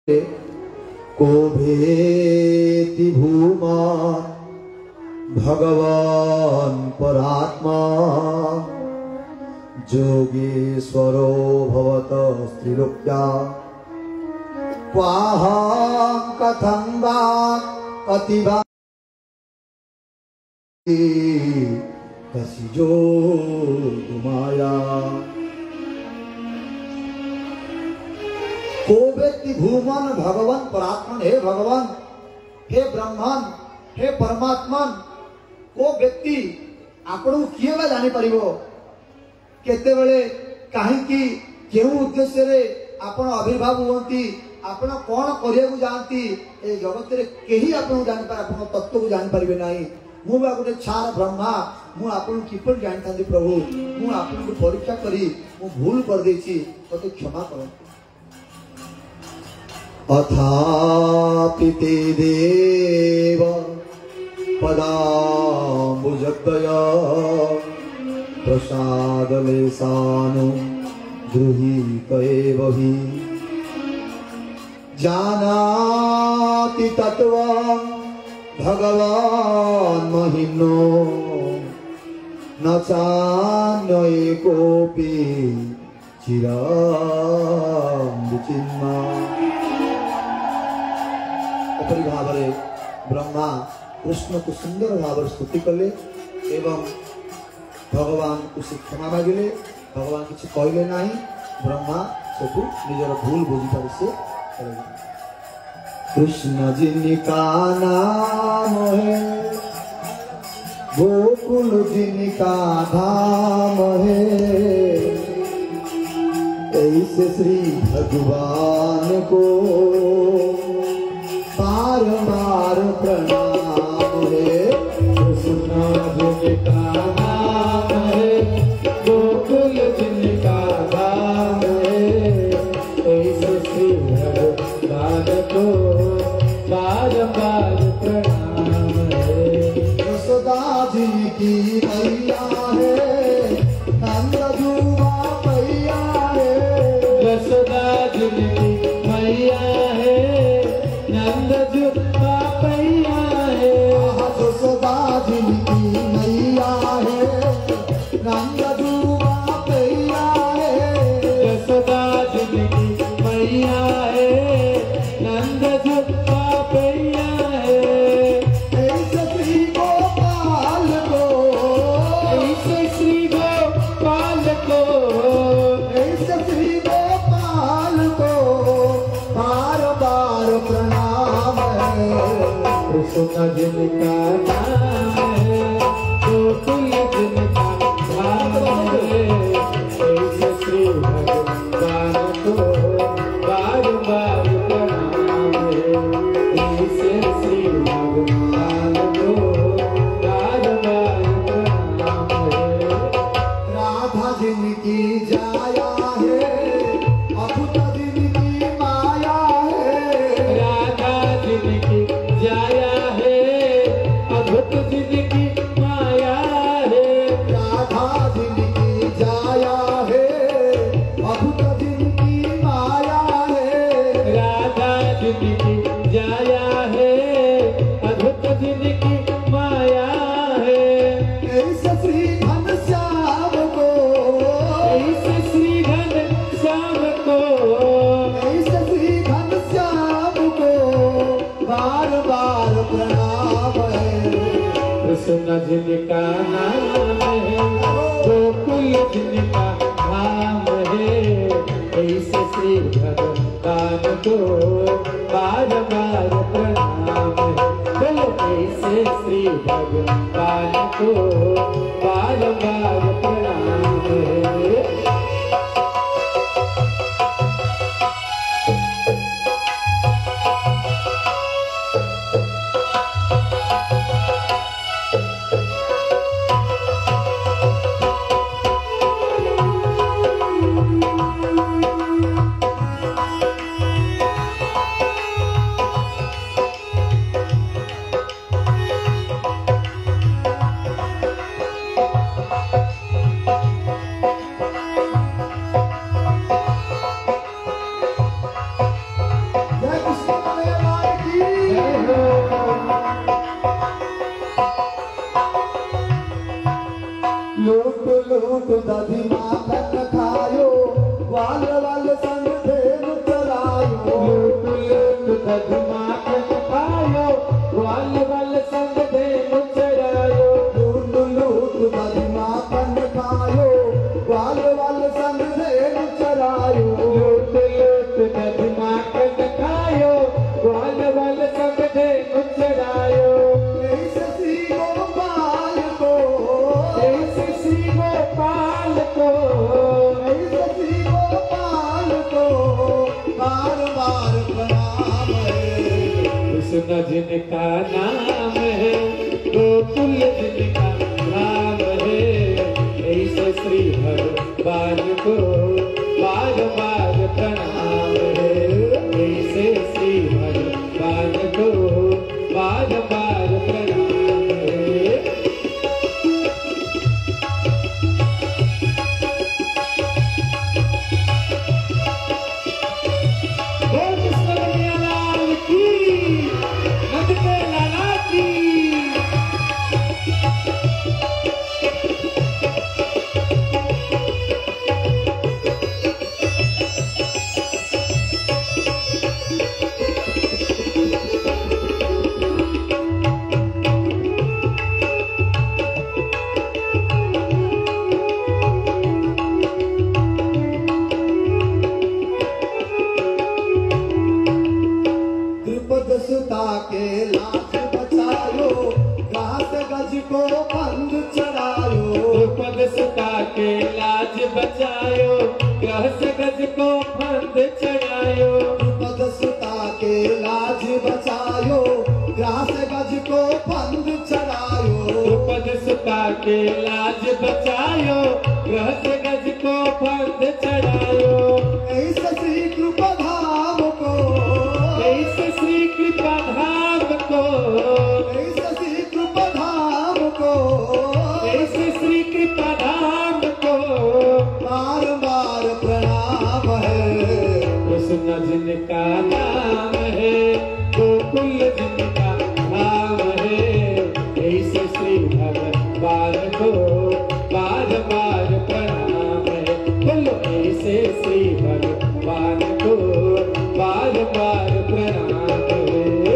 को भेति भूमा भगवान परात्मा जोगेश्वरो भवत स्त्रीलोक्या क्वाहं कथं वा अतिवा कसिजो माया को व्यक्ति भूमन भगवान परात्मन हे भगवान हे ब्रह्मन हे परमात्मन को व्यक्ति आपण किए बा जानी परिबो केते बेले काहे कि केउ उद्देश्य रे आपण आविर्भाव होंती आपण कोन करिया को जानती ए जगत रे केही आपण जानि पर आपण तत्व को जानि परिबे नाही मु बा गुटे छार ब्रह्मा मु आपण किपर जानथांती प्रभु मु आपण को परीक्षा करी मु भूल कर देछि तो क्षमा करो अथापि ते देव पदाम्बुजक्तया प्रसादलेशानु गृहीत एव हि जानाति तत्त्वं भगवान् महिम्नो न चान्य एकोऽपि चिरं विचिन्मा। अपरी भाव ब्रह्मा कृष्ण को सुंदर भाव स्तुति कले एवं भगवान को से क्षमा मागिले भगवान किसी कहले नहीं ब्रह्मा सबू निजर भूल बुझी पारि से कृष्ण जिनिका नाम है गोकुल जिनिका धाम है ऐसे श्री भगवान को बार बार प्रणाम है कृष्ण जिनका नाम है गोकुल जिनका धाम है ऐसे श्री भगवान को बार बार प्रणाम है यशोदा जी की मैया है नंदजुबा मैया है यशोदा जी की मैया है नंदजुबा मैया है यशोदा जी की मैया है नंदजुबा मैया है यशोदा जी की मैया है नंदजुबा मैया है ऐसे श्री गोपाल को ऐसे श्री गोपाल को ऐसे श्री गोपाल को बार बार प्रणाम है कृष्ण जिनका नाम है गोकुल जिनका धाम है ऐसे श्री भगवान को बार बार प्रणाम है ऐसे श्री भगवान को बार बार प्रणाम है राधा जिनकी जाया है अद्भुत जिनकी माया है राधा जिनकी जाया है अद्भुत जिनकी माया है राधा जिनकी जाया है अद्भुत जिनकी माया है राधा जिनकी जाया है अद्भुत जिनकी माया है ऐसे श्री घनश्याम को ऐसे श्री घनश्याम को ऐसे श्री घनश्याम को बार बार प्रणाम है कृष्ण जिनका नाम है गोकुल जिनका धाम है ऐसे श्री भगवान को बार बार प्रणाम है बोलो ऐसे श्री भगवान को बार बार प्रणाम है। दधि माखन खायो ग्वाल वाल संग धेनु चरायो लूट लूट दधि माखन खायो ग्वाल वाल संग धेनु चरायो लूट लूट दधि माखन खायो ग्वाल वाल संग धेनु चरायो ऐसे श्री गोपाल को ऐसे श्री गोपाल को ऐसे श्री गोपाल को बार बार प्रणाम है कृष्ण जिनका नाम है गोकुल जिनका नाम है ऐसे श्री भगवान को बार बार प्रणाम है ऐसे श्री भगवान को बार बार प्रणाम है बोल कृष्ण कन्हैया लाल की नंद के लाला की द्रुपद सुता के लाज बचायो घास गज को बंद चढ़ायो द्रुपद सुता के लाज बचायो ग्रह से गज को फंद चढ़ायो द्रुपद सुता के लाज बचायो घास गज को बंद चढ़ायो द्रुपद सुता के लाज बचायो ग्रह से गज को फंद चढ़ायो ऐसे श्री कृपा धाम को ऐसे श्री कृपा धाम को ऐसे श्री कृपा धाम को ऐसे श्री कृपा धाम को बार बार प्रणाम है कृष्ण जिनका नाम है गोकुल जिनका नाम है ऐसे श्री भगवान को बार बार प्रणाम है बोलो ऐसे श्री भगवान को बार बार प्रणाम है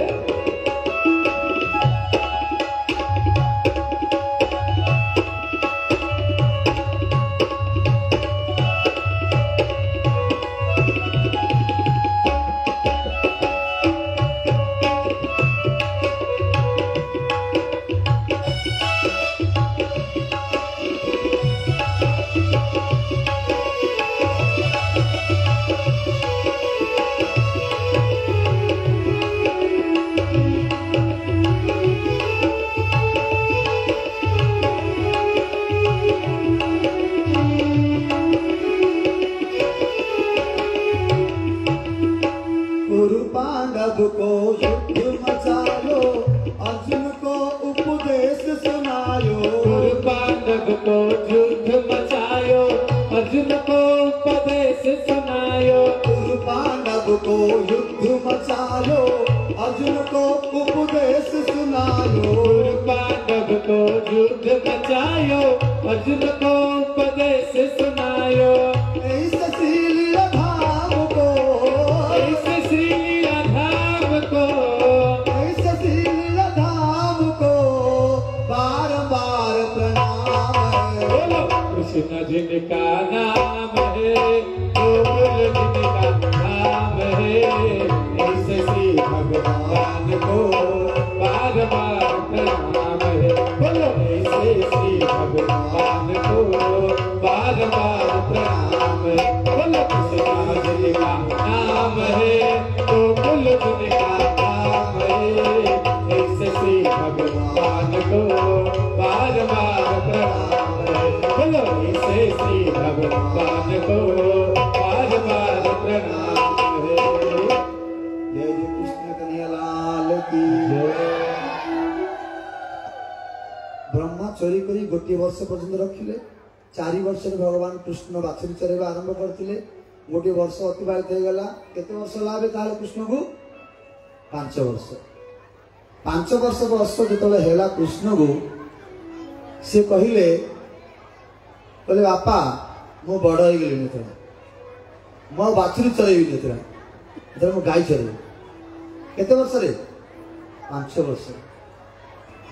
गुरु पांडव को युद्ध मचायो अर्जुन को उपदेश सुनायो गुरु पांडव को युद्ध मचायो अर्जुन को उपदेश सुनायो गुरु पांडव को युद्ध मचायो अर्जुन को उपदेश सुनायो गुरु पांडव को युद्ध मचायो अर्जुन को उपदेश सुनायो ऐसे श्री धाम को ऐसे श्री राधाम को ऐसे श्री धाम को बार बार प्रणाम है बोलो कृष्ण जिनका नाम है गोकुल जिनका नाम है ऐसे श्री भगवान को बार बार प्रणाम है बोलो ऐसे श्री भगवान को बार बार प्रणाम है बोलो कृष्ण जिनका नाम है गोकुल जिनका नाम है ऐसे श्री भगवान को बार बार प्रणाम है बोलो ऐसे श्री भगवान को बार बार प्रणाम है जय जय कृष्ण कन्हैया लाल की ब्रह्मा चोरी करी गोटे वर्ष पर्यंत रखिले 4 वर्ष भगवान कृष्ण बाछुरी चरेवा आरंभ करथिले गोटे वर्ष अतिबाहित हो गला केते वर्ष लाभे ताले कृष्ण को 5 वर्ष 5 वर्ष वर्ष जेतले हेला कृष्ण को से कहिले कहले बापा मो बड़ हो गली थोड़ा मो बाछुरी चरेबी थोड़ा इधर मो गाय चरेबी केते वर्ष रे 5 वर्ष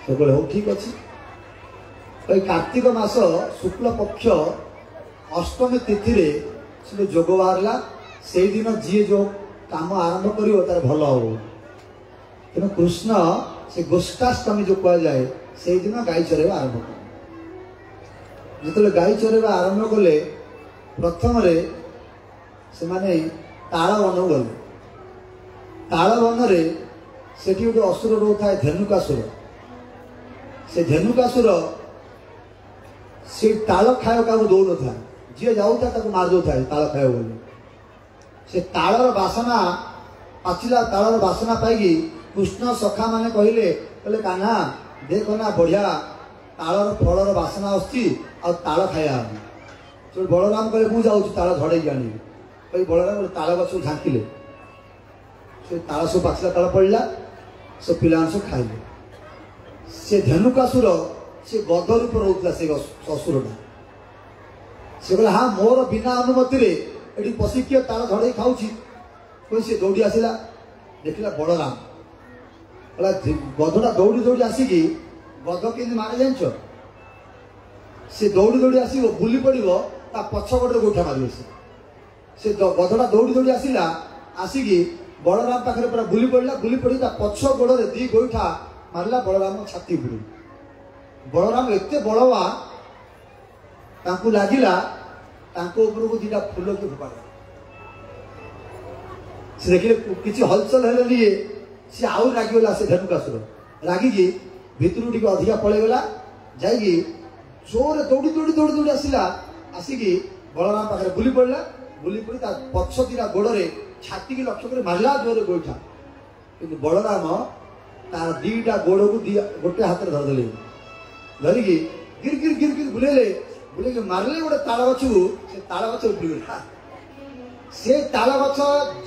से बोले हो ठीक अच्छे कार्तिक मास शुक्ल पक्ष अष्टमी तिथि रे से जोग बाहरला से दिन जी जो काम आरंभ करियो तार भल हो तेणु कृष्ण से गोष्ठाष्टमी जो कह जाए से दिन गाई चरेवा आरंभ कर जो गाई चरेवा आरंभ कले प्रथम से माने ताल वन गले ताल वन से गोटे असुर रोथा धेनुकासुर से धेनुकासुर से ताल खाए क्या दौड़ था जी जाऊता मार दौ था ताल खाए बोले से तालर बासना पाचिला तालर बासना पाई कृष्ण सखा माने कहले कहले कान्हा देख ना बढ़िया तालर फलर बासना आसुची आ ताल खाया तो बलराम कहे मुझे जाऊँ ताल झड़े आनी कही बलराम ताल गछ झाँकिले से ताल सब पाचिला ताल पड़ा से पिला सब खाइले से धेनुकासुर से गध रूप रोला से असुरटा से कहला हाँ मोर बिना अनुमति रे एटी पशि किए ताल झड़े खाऊँ कोई से दौड़ी आसला देखला बलराम कहला गधटा दौड़ी दौड़ी आसिकी गध के मारे जान से दौड़ी दौड़ी आस बुली पड़ो ता पछपटे गोइठा मारे से गधटा दौड़ी दौड़ी आसला आसिकी बलराम पाखे पूरा बुली पड़ी ता पछ गोड़े दी गोइठा मारला बलराम छाती उपरू बलराम एते बलवा तांकु लागिला तांको उपरको दीटा फूल के फोपाड़ा से देखिले किसी हलचल हेले नहीं सी आउ रागिगला से धेनुकासुर रागिकी भितर टी अधिका पलैगला जाइकी जोर दौड़ी दौड़ी दौड़ी दौड़ी आसला आसिकी बलराम पाखे बुली पड़ी ता पछ दीटा गोड़े छाती की लक्ष्य कर मारला जोर गोइठा कि बलराम तार दीटा गोड़ को गोटे हाथ में धरदे धरिकी गिर गिर गिर गिर बुले मारले गोटे ताल गछ से ताल गछ उपड़गला से ताल गछ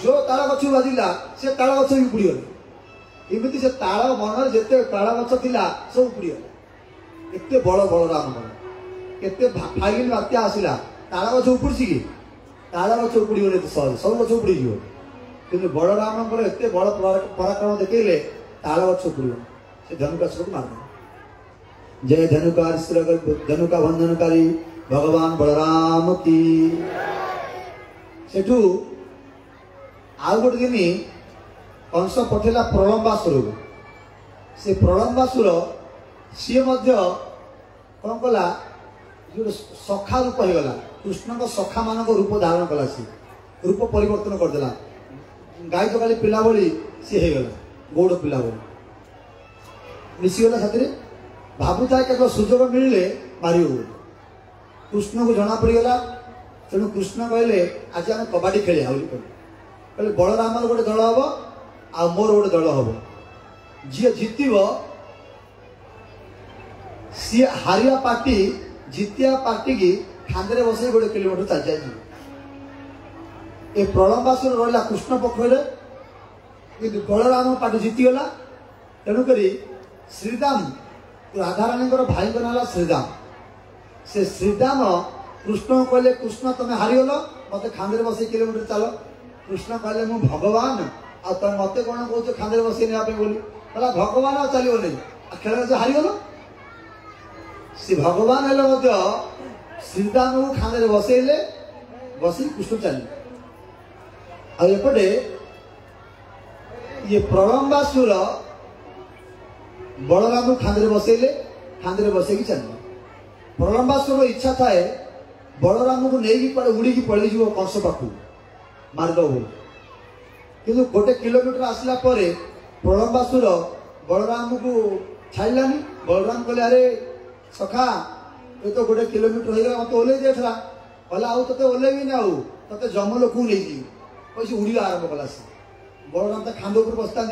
जो ताल गछ बाजिला से ताल गछ भी उपड़गले एमती से ताल मन जिते ताल गछ थिला सब उपड़गला एते बड़ बलराम केते फाइल बात्या आसला ताल गछ उपड़ी कि ताल गछ उपड़गले सहज सब गछ उपड़ी कि बलराम एते बड़ पराक्रम देखले ताल गछ उपड़गला से धेनुकासुर को मार जय धनुका बंधनकारी भगवान बलराम की सेठू आउ गोटे दिन कंस पठेला प्रलंबासुर से प्रलंबासुर सी कौन कला जो सखा रूप हो गला कृष्ण को सखा मान रूप धारण कला सी रूप परिवर्तन करदेला गाई तो खाली पिला भली सी हो गला गौड़ पिला भली मिसीगला साथी भावुता केवल सुजोग मिले मारि कृष्ण को जना पड़गला तेणु कृष्ण कहले आज आम कबाड़ी खेलिया कहले बलराम गोटे दल हम आ मोर गोटे दल हम जी जितब सी हारिया पार्टी जितिया पार्टी की खांदे बस गोटे किलोमीटर चल जाए ये प्रलंबासुर रहा कृष्ण पक्ष कि बलराम पार्टी जीतीगला तेणुक श्रीराम राधारानी भाई ना श्रीराम से श्रीराम कृष्ण कहले कृष्ण तुम्हें हारीगल मत खांदे बस किलोमीटर चल कृष्ण कहले मु भगवान आ तुम मत कौन कह खांदे बस नापी बोली कहला भगवान आ चलो नहीं खेल से हारीगल सी भगवान हेले श्रीराम को खांदे बसैले बस कृष्ण चल आपटे ये प्रलंबासुर बलराम खांदे बसैले खांदे बसैकी चलिए प्रलंबासुर इच्छा थाए बलराम को नहीं उड़ी पलि कंस पाखु मारदब कि गोटे किलोमीटर आसला प्रलंबासुर बलराम को छाड़लानी बलराम कहले अरे सखा ये तो गोटे किलोमीटर हो गला मत ओल्ले जाइला कहला आउ ते ओल्लेबी ना आउ ते जमल को नहीं जी कैसे उड़ा आरंभ कला बलराम तो खांद उपर बसता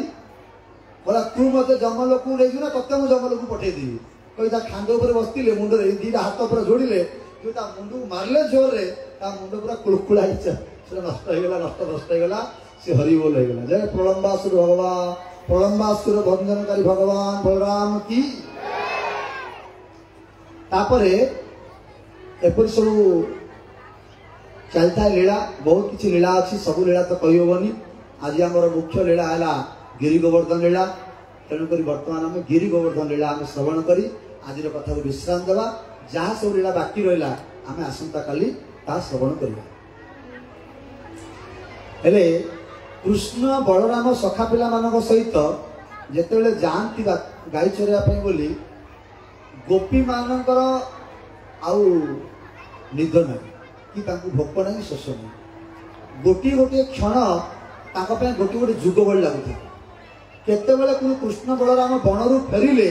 कहला तू मत जंगल को नहीं ना तत्ते मुझे जंगल को पठेदेवी कही खांद उपर बसते मुंडे दीटा हाथ पूरा जोड़े जो मुंड मारे जोर रे मुंड पूरा कुड़कुड़ा नष्ट होगला सी हरिबोल होगला जय प्रलंबासुर भगवान प्रलंबासुर बंधनकारी भगवान बलराम की तापरे एपरी सब चलता लीला बहुत किसी लीला अच्छी सब लीला तो कही हेनी आज आम मुख्य लीला है गिरी गोवर्धन लीला। तेणुक बर्तमान आम गिरी गोवर्धन लीला आम श्रवण करी आज कथा को विश्राम देवा। जहाँ सब लीला बाकी रहा आम आसंता काली श्रवण करवा। हेले कृष्ण बलराम सखा पिला मानक सहित जेतेबेले जाती गाई चरवाई बोली गोपी मानकर आउ निद ना कि भोक ना शोष ना गोटे गोटे क्षण गोटे गोटे जुग भली लगुता। केतेबेले कृष्ण बलराम बणरू फेरिले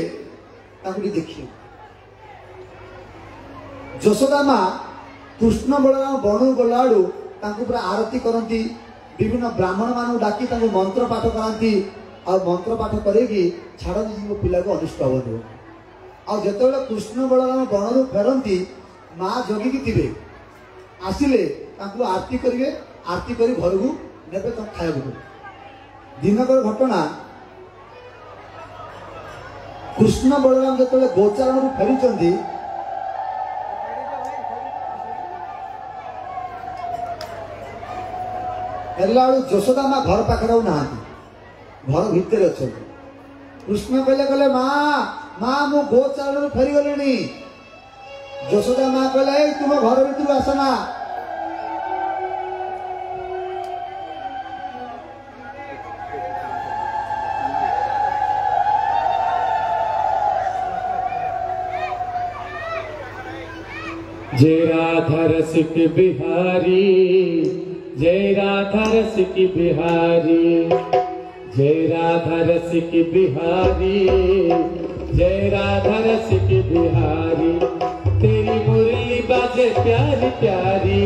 देखिए यशोदा माँ कृष्ण बलराम बणू गला पूरा आरती करती विभिन्न ब्राह्मण मान डाकी मंत्र पाठ कराती और मंत्र पाठ करके छाड़ती पिला को अनिष्ट हबन। और जितेबाला कृष्ण बलराम बणरू फेरती माँ जगिकी थे आसिले आरती करेंगे आरती कर घर को ने खाया दिनकर घटना कृष्ण बलराम जो गोचारण फेरी यशोदा माँ घर पाखे ना घर भितर अच्छा कृष्ण कहले कहले माँ माँ मु गोचारण फेरी गली। यशोदा माँ कहले तुम घर भीतर आसना। जय राधा रसिक बिहारी जय राधा रसिक बिहारी जय राधा रसिक बिहारी जय राधा रसिक बिहारी। तेरी मुरली बाजे प्यारी प्यारी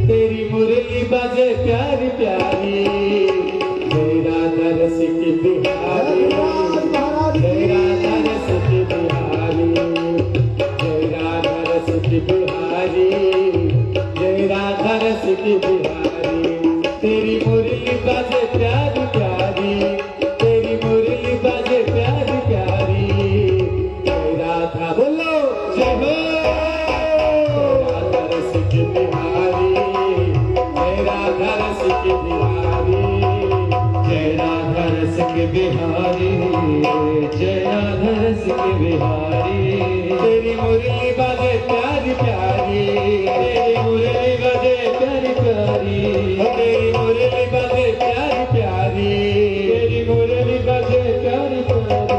तेरी मुरली बाजे प्यारी प्यारी। जय राधा रसिक बिहारी जय राधा रसिक बिहारी जय राधा रसिक बिहारी जय राधा रसिक बिहारी। तेरी मुरली बाजे प्यारी प्यारी तेरी मुरली बाजे प्यारी प्यारी। जय राधा बोलो जय हो राधा रसिक बिहारी जय राधा रसिक बिहारी जय राधा रसिक बिहारी जय राधा रसिक बिहारी। तेरी मुरली बाजे प्यारी प्यारी तेरी मुरली बाजे प्यारी प्यारी तेरी मुरली बाजे प्यारी प्यारी तेरी मुरली बाजे प्यारी प्यारी।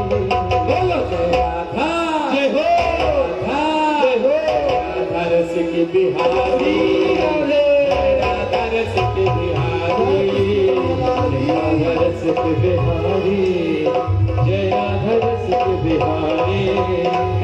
बोलो जय राधा जय हो राधा जय हो राधा रसिक बिहारी जय राधा रसिक बिहारी जय राधा रसिक बिहारी जय राधा रसिक बिहारी।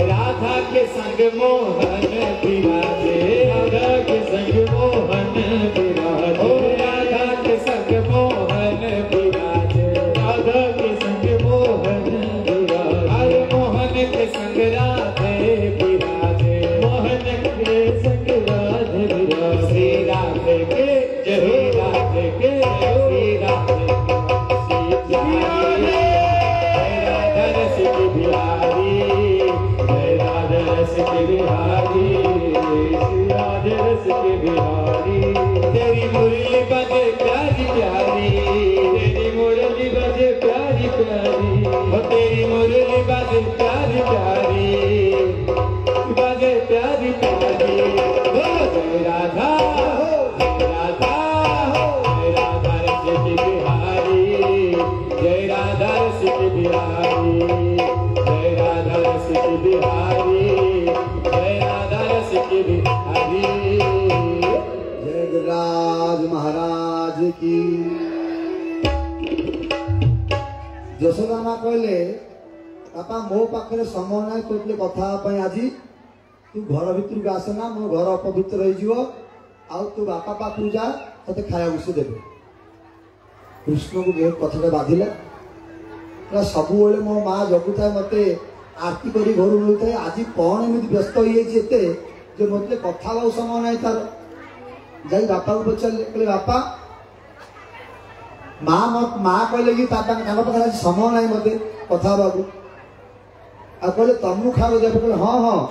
राधा के संग मोहन विराजे राधा के संग मोहन विराजे राधा के संग मोहन विराजे राधा के संग मोहन विराजे। अरे मोहन के संग राधे विराजे मोहन के संग राधे विराजे। श्री राधे के जय राधे के श्री राधे राधा रसिक बिहारी जय राधा रसिक बिहारी श्री राधे रसिक बिहारी। तेरी मुरली बाजे प्यारी प्यारी तेरी मुरली बाजे प्यारी प्यारी तेरी मुरली बाजे प्यारी प्यारी बाजे प्यारी प्यारी। जय राधा राधा जय राधा रसिक बिहारी जय राधा रसिक बिहारी जय राधा रसिक बिहारी जय राधा रसिक बिहारी। जय गिरिराज महाराज की। यशोदा माँ कहले बापा मो पाखे समय ना तो कथा आज तू घर भीतर को आसना मो घर अपवित्र हो तू बापा पाखु जा ते खाया से देवे। कृष्ण को बहुत कथा बाधिला सब मो माँ जगुता मत आरती कर घर मिलता है आज कौन एमती व्यस्त हो जो मतलब कथा समय ना तार जा बापा को पचारे कहले बापा माँ कहले कि पाखे आज समय ना मत कथा आ कहले तुमको खाओ जब कहले हाँ हाँ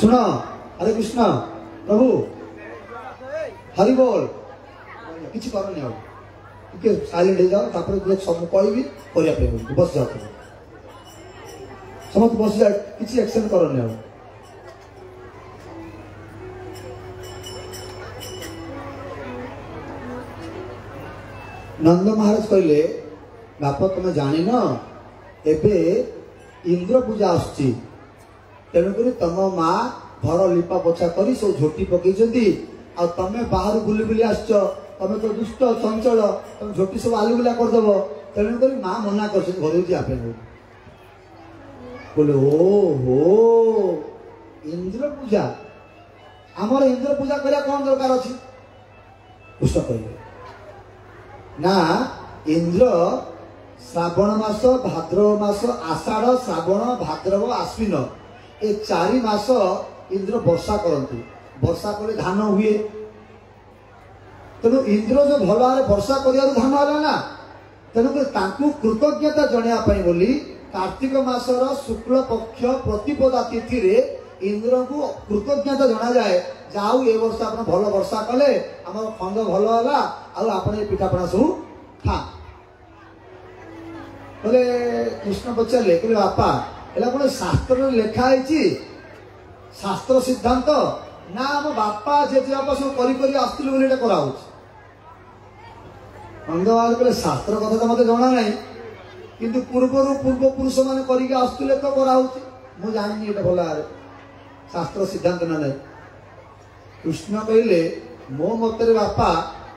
सुनो हरे कृष्ण प्रभु हरि बोल किसी करनी आ साइलेंट हो जाओ तापर सब कहबी करने बस जाओ समस्त बस जाए किसी एक्शन करनी आ नंद महाराज कहले बाप तुम जान एबे इंद्र पूजा आसुची तेणुक तुम माँ घर लिपा पोछा कर सब झोटी पकई आ तमें बाहर बुली बुली आस तमें तो दुष्ट चंचल तुम झोटी सब आलुगुला करदेव तेणुक माँ मना कर घर जापे बोले ओहो इंद्र पूजा आमर इंद्र पूजा करा कौन दरकार अच्छी कृष्ण कहले ना इंद्र श्रावण मास भाद्रव मास आषाढ़ श्रावण भाद्रव आश्विन ए 4 मास इंद्र वर्षा करती वर्षा कले धान हुए तेणु इंद्र जो भल भाव वर्षा कर धान है ना तेणुक कृतज्ञता जनवाई बोली कार्तिक मासर शुक्ल पक्ष प्रतिपदा तिथि रे इंद्र को कृतज्ञता जना जाए जाऊ ए वर्ष आप भल वर्षा कले आम खंड भल है आपने पिठापणा सब खा बोले कृष्ण पचारे कहले बापा एला कौन शास्त्र लिखाई शास्त्र सिद्धांत ना आम बापा जेजे बापा सब कर आसुले कराऊ नंदबाबू कहले शास्त्र कथा तो मत जना ना किंतु पूर्व पुरुष मैंने करके आसुले तो कराऊ मुझे जानी ये भल भाव शास्त्र सिद्धांत ना नहीं कृष्ण कहले मो मत बापा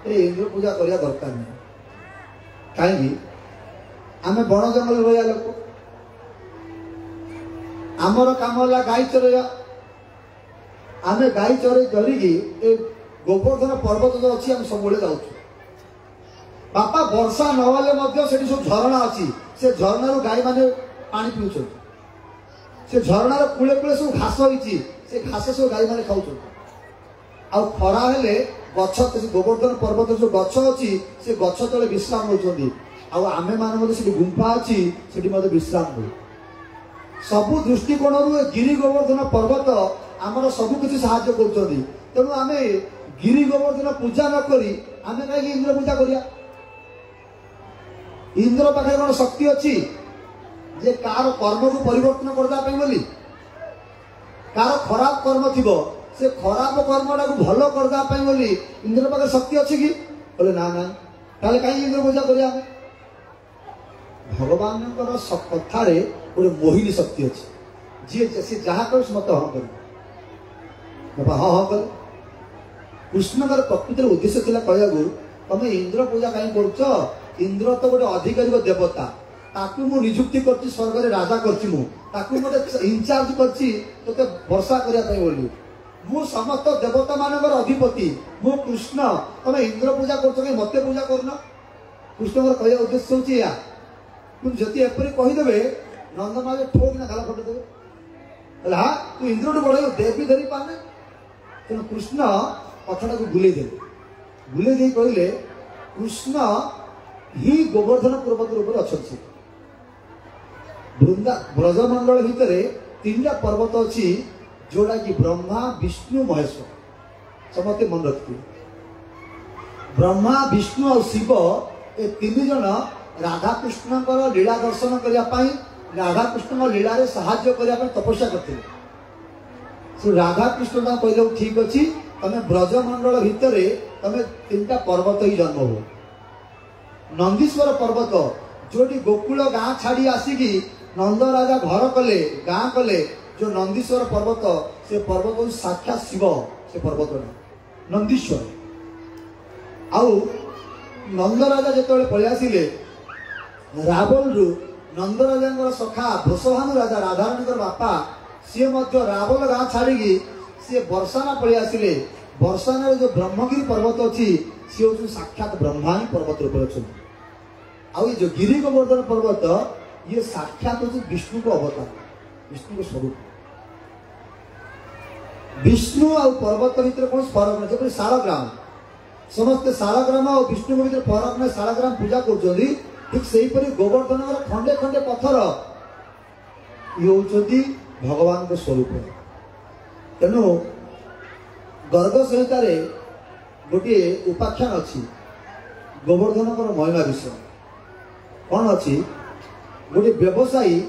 ये इंद्र पूजा करने दरकार नहीं कहीं आम बण जंगल रहा लोक आमर काम है गाई चरैया आम गाई चरे चरिकी गोवर्धन पर्वत जो अच्छी आम सब जाऊँ बापा वर्षा नहले से सब झरणा अच्छी से झरणार गाई मैंने पानी पीऊँ से झरणार कूले कूले सब घास होती से घास सब गाई मैंने खाऊ आ खरा हेले गछ गोवर्धन पर्वत जो गछ अच्छी से गछ तले विश्राम होती आमे मान गुंफा अच्छी से विश्राम हो सबु दृष्टिकोण गिरी गोवर्धन पर्वत आमर सबकि साहाଯ୍य कर तेणु आम गिरी गोवर्धन पूजा नक आम कहीं इंद्र पूजा करिया इंद्र पाखे कौन शक्ति अच्छी जे कार कर्म को परिवर्तन करने बोली कार खराब कर्म थी से खराब कर्मटा को भल करने बोली इंद्र पाखे शक्ति अच्छी कि बोले ना ना ताले कहीं इंद्र पूजा करिया भगवान कथार गोटे मोहिनी शक्ति अच्छी जी सी जहाँ कर मत हाँ कर हाँ हाँ कल कृष्ण प्रकृत उद्देश्य था कहया तुम इंद्र पूजा कहीं कर इंद्र तो गोटे अधिकारी देवता ताकू मु निजुक्ति कर स्वर्ग में राजा कर गोटे इनचार्ज कर वर्षा करने बोली मु समस्त देवता मान अधिपति मु कृष्ण तुम इंद्र पूजा कर मत पूजा करना कृष्ण कहया उद्देश्य हूँ या जदि एपरी कहीदेवे नंदमाज ठोकना गाल फटेदेवे हाँ तू इंद्र टू बढ़ देवी धरी पाने तेणु कृष्ण कथटा को बुले कहले कृष्ण ही गोवर्धन पर्वत रूप अच्छे ब्रजमंडल भितर 3टा पर्वत अच्छी जोड़ा कि ब्रह्मा विष्णु महेश्वर समस्ते मन रखिए ब्रह्मा विष्णु और शिव ए 3 जन राधा कृष्ण लीला दर्शन करने राधा कृष्ण लीला रे साहाय्य करने तपस्या करते राधा कृष्ण कहले ठीक अच्छी तमें ब्रजमंडल भितर तमें 3टा पर्वत ही जन्म हो नंदीश्वर पर्वत जोटी गोकुल गाँ छाड़ी आसिकी नंद राजा घर कले गाँ कले जो नंदीश्वर पर्वत से पर्वत साक्षात शिव से पर्वत नंदीश्वर आउ नंद राजा जो पलि आसिले रावण रु नंद राजा सखा वृषभानु राजा राधाराणी बापा सी रावण गाँ छाड़ी सी बर्षाना पलि आसिले बर्षाना जो ब्रह्मगिरी पर्वत अच्छी सी हूँ साक्षात ब्रह्मा ही पर्वत रूप अच्छे आउ जो गिरी गोवर्धन पर्वत ये साक्षात हूँ विष्णु को अवतार विष्णु को स्वरूप विष्णु और पर्वत भर कौन फरक नहीं जब शालग्राम समस्ते शालग्राम और विष्णु भर फरक नहीं शालग्राम पूजा कर ठीक से गोवर्धन खंडे खंडे पत्थर ये हूँ भगवान के स्वरूप तेणु गर्ग संहितार गोटे उपाख्यान अच्छी गोवर्धन महिमा विषय कौन अच्छी गोटे व्यवसायी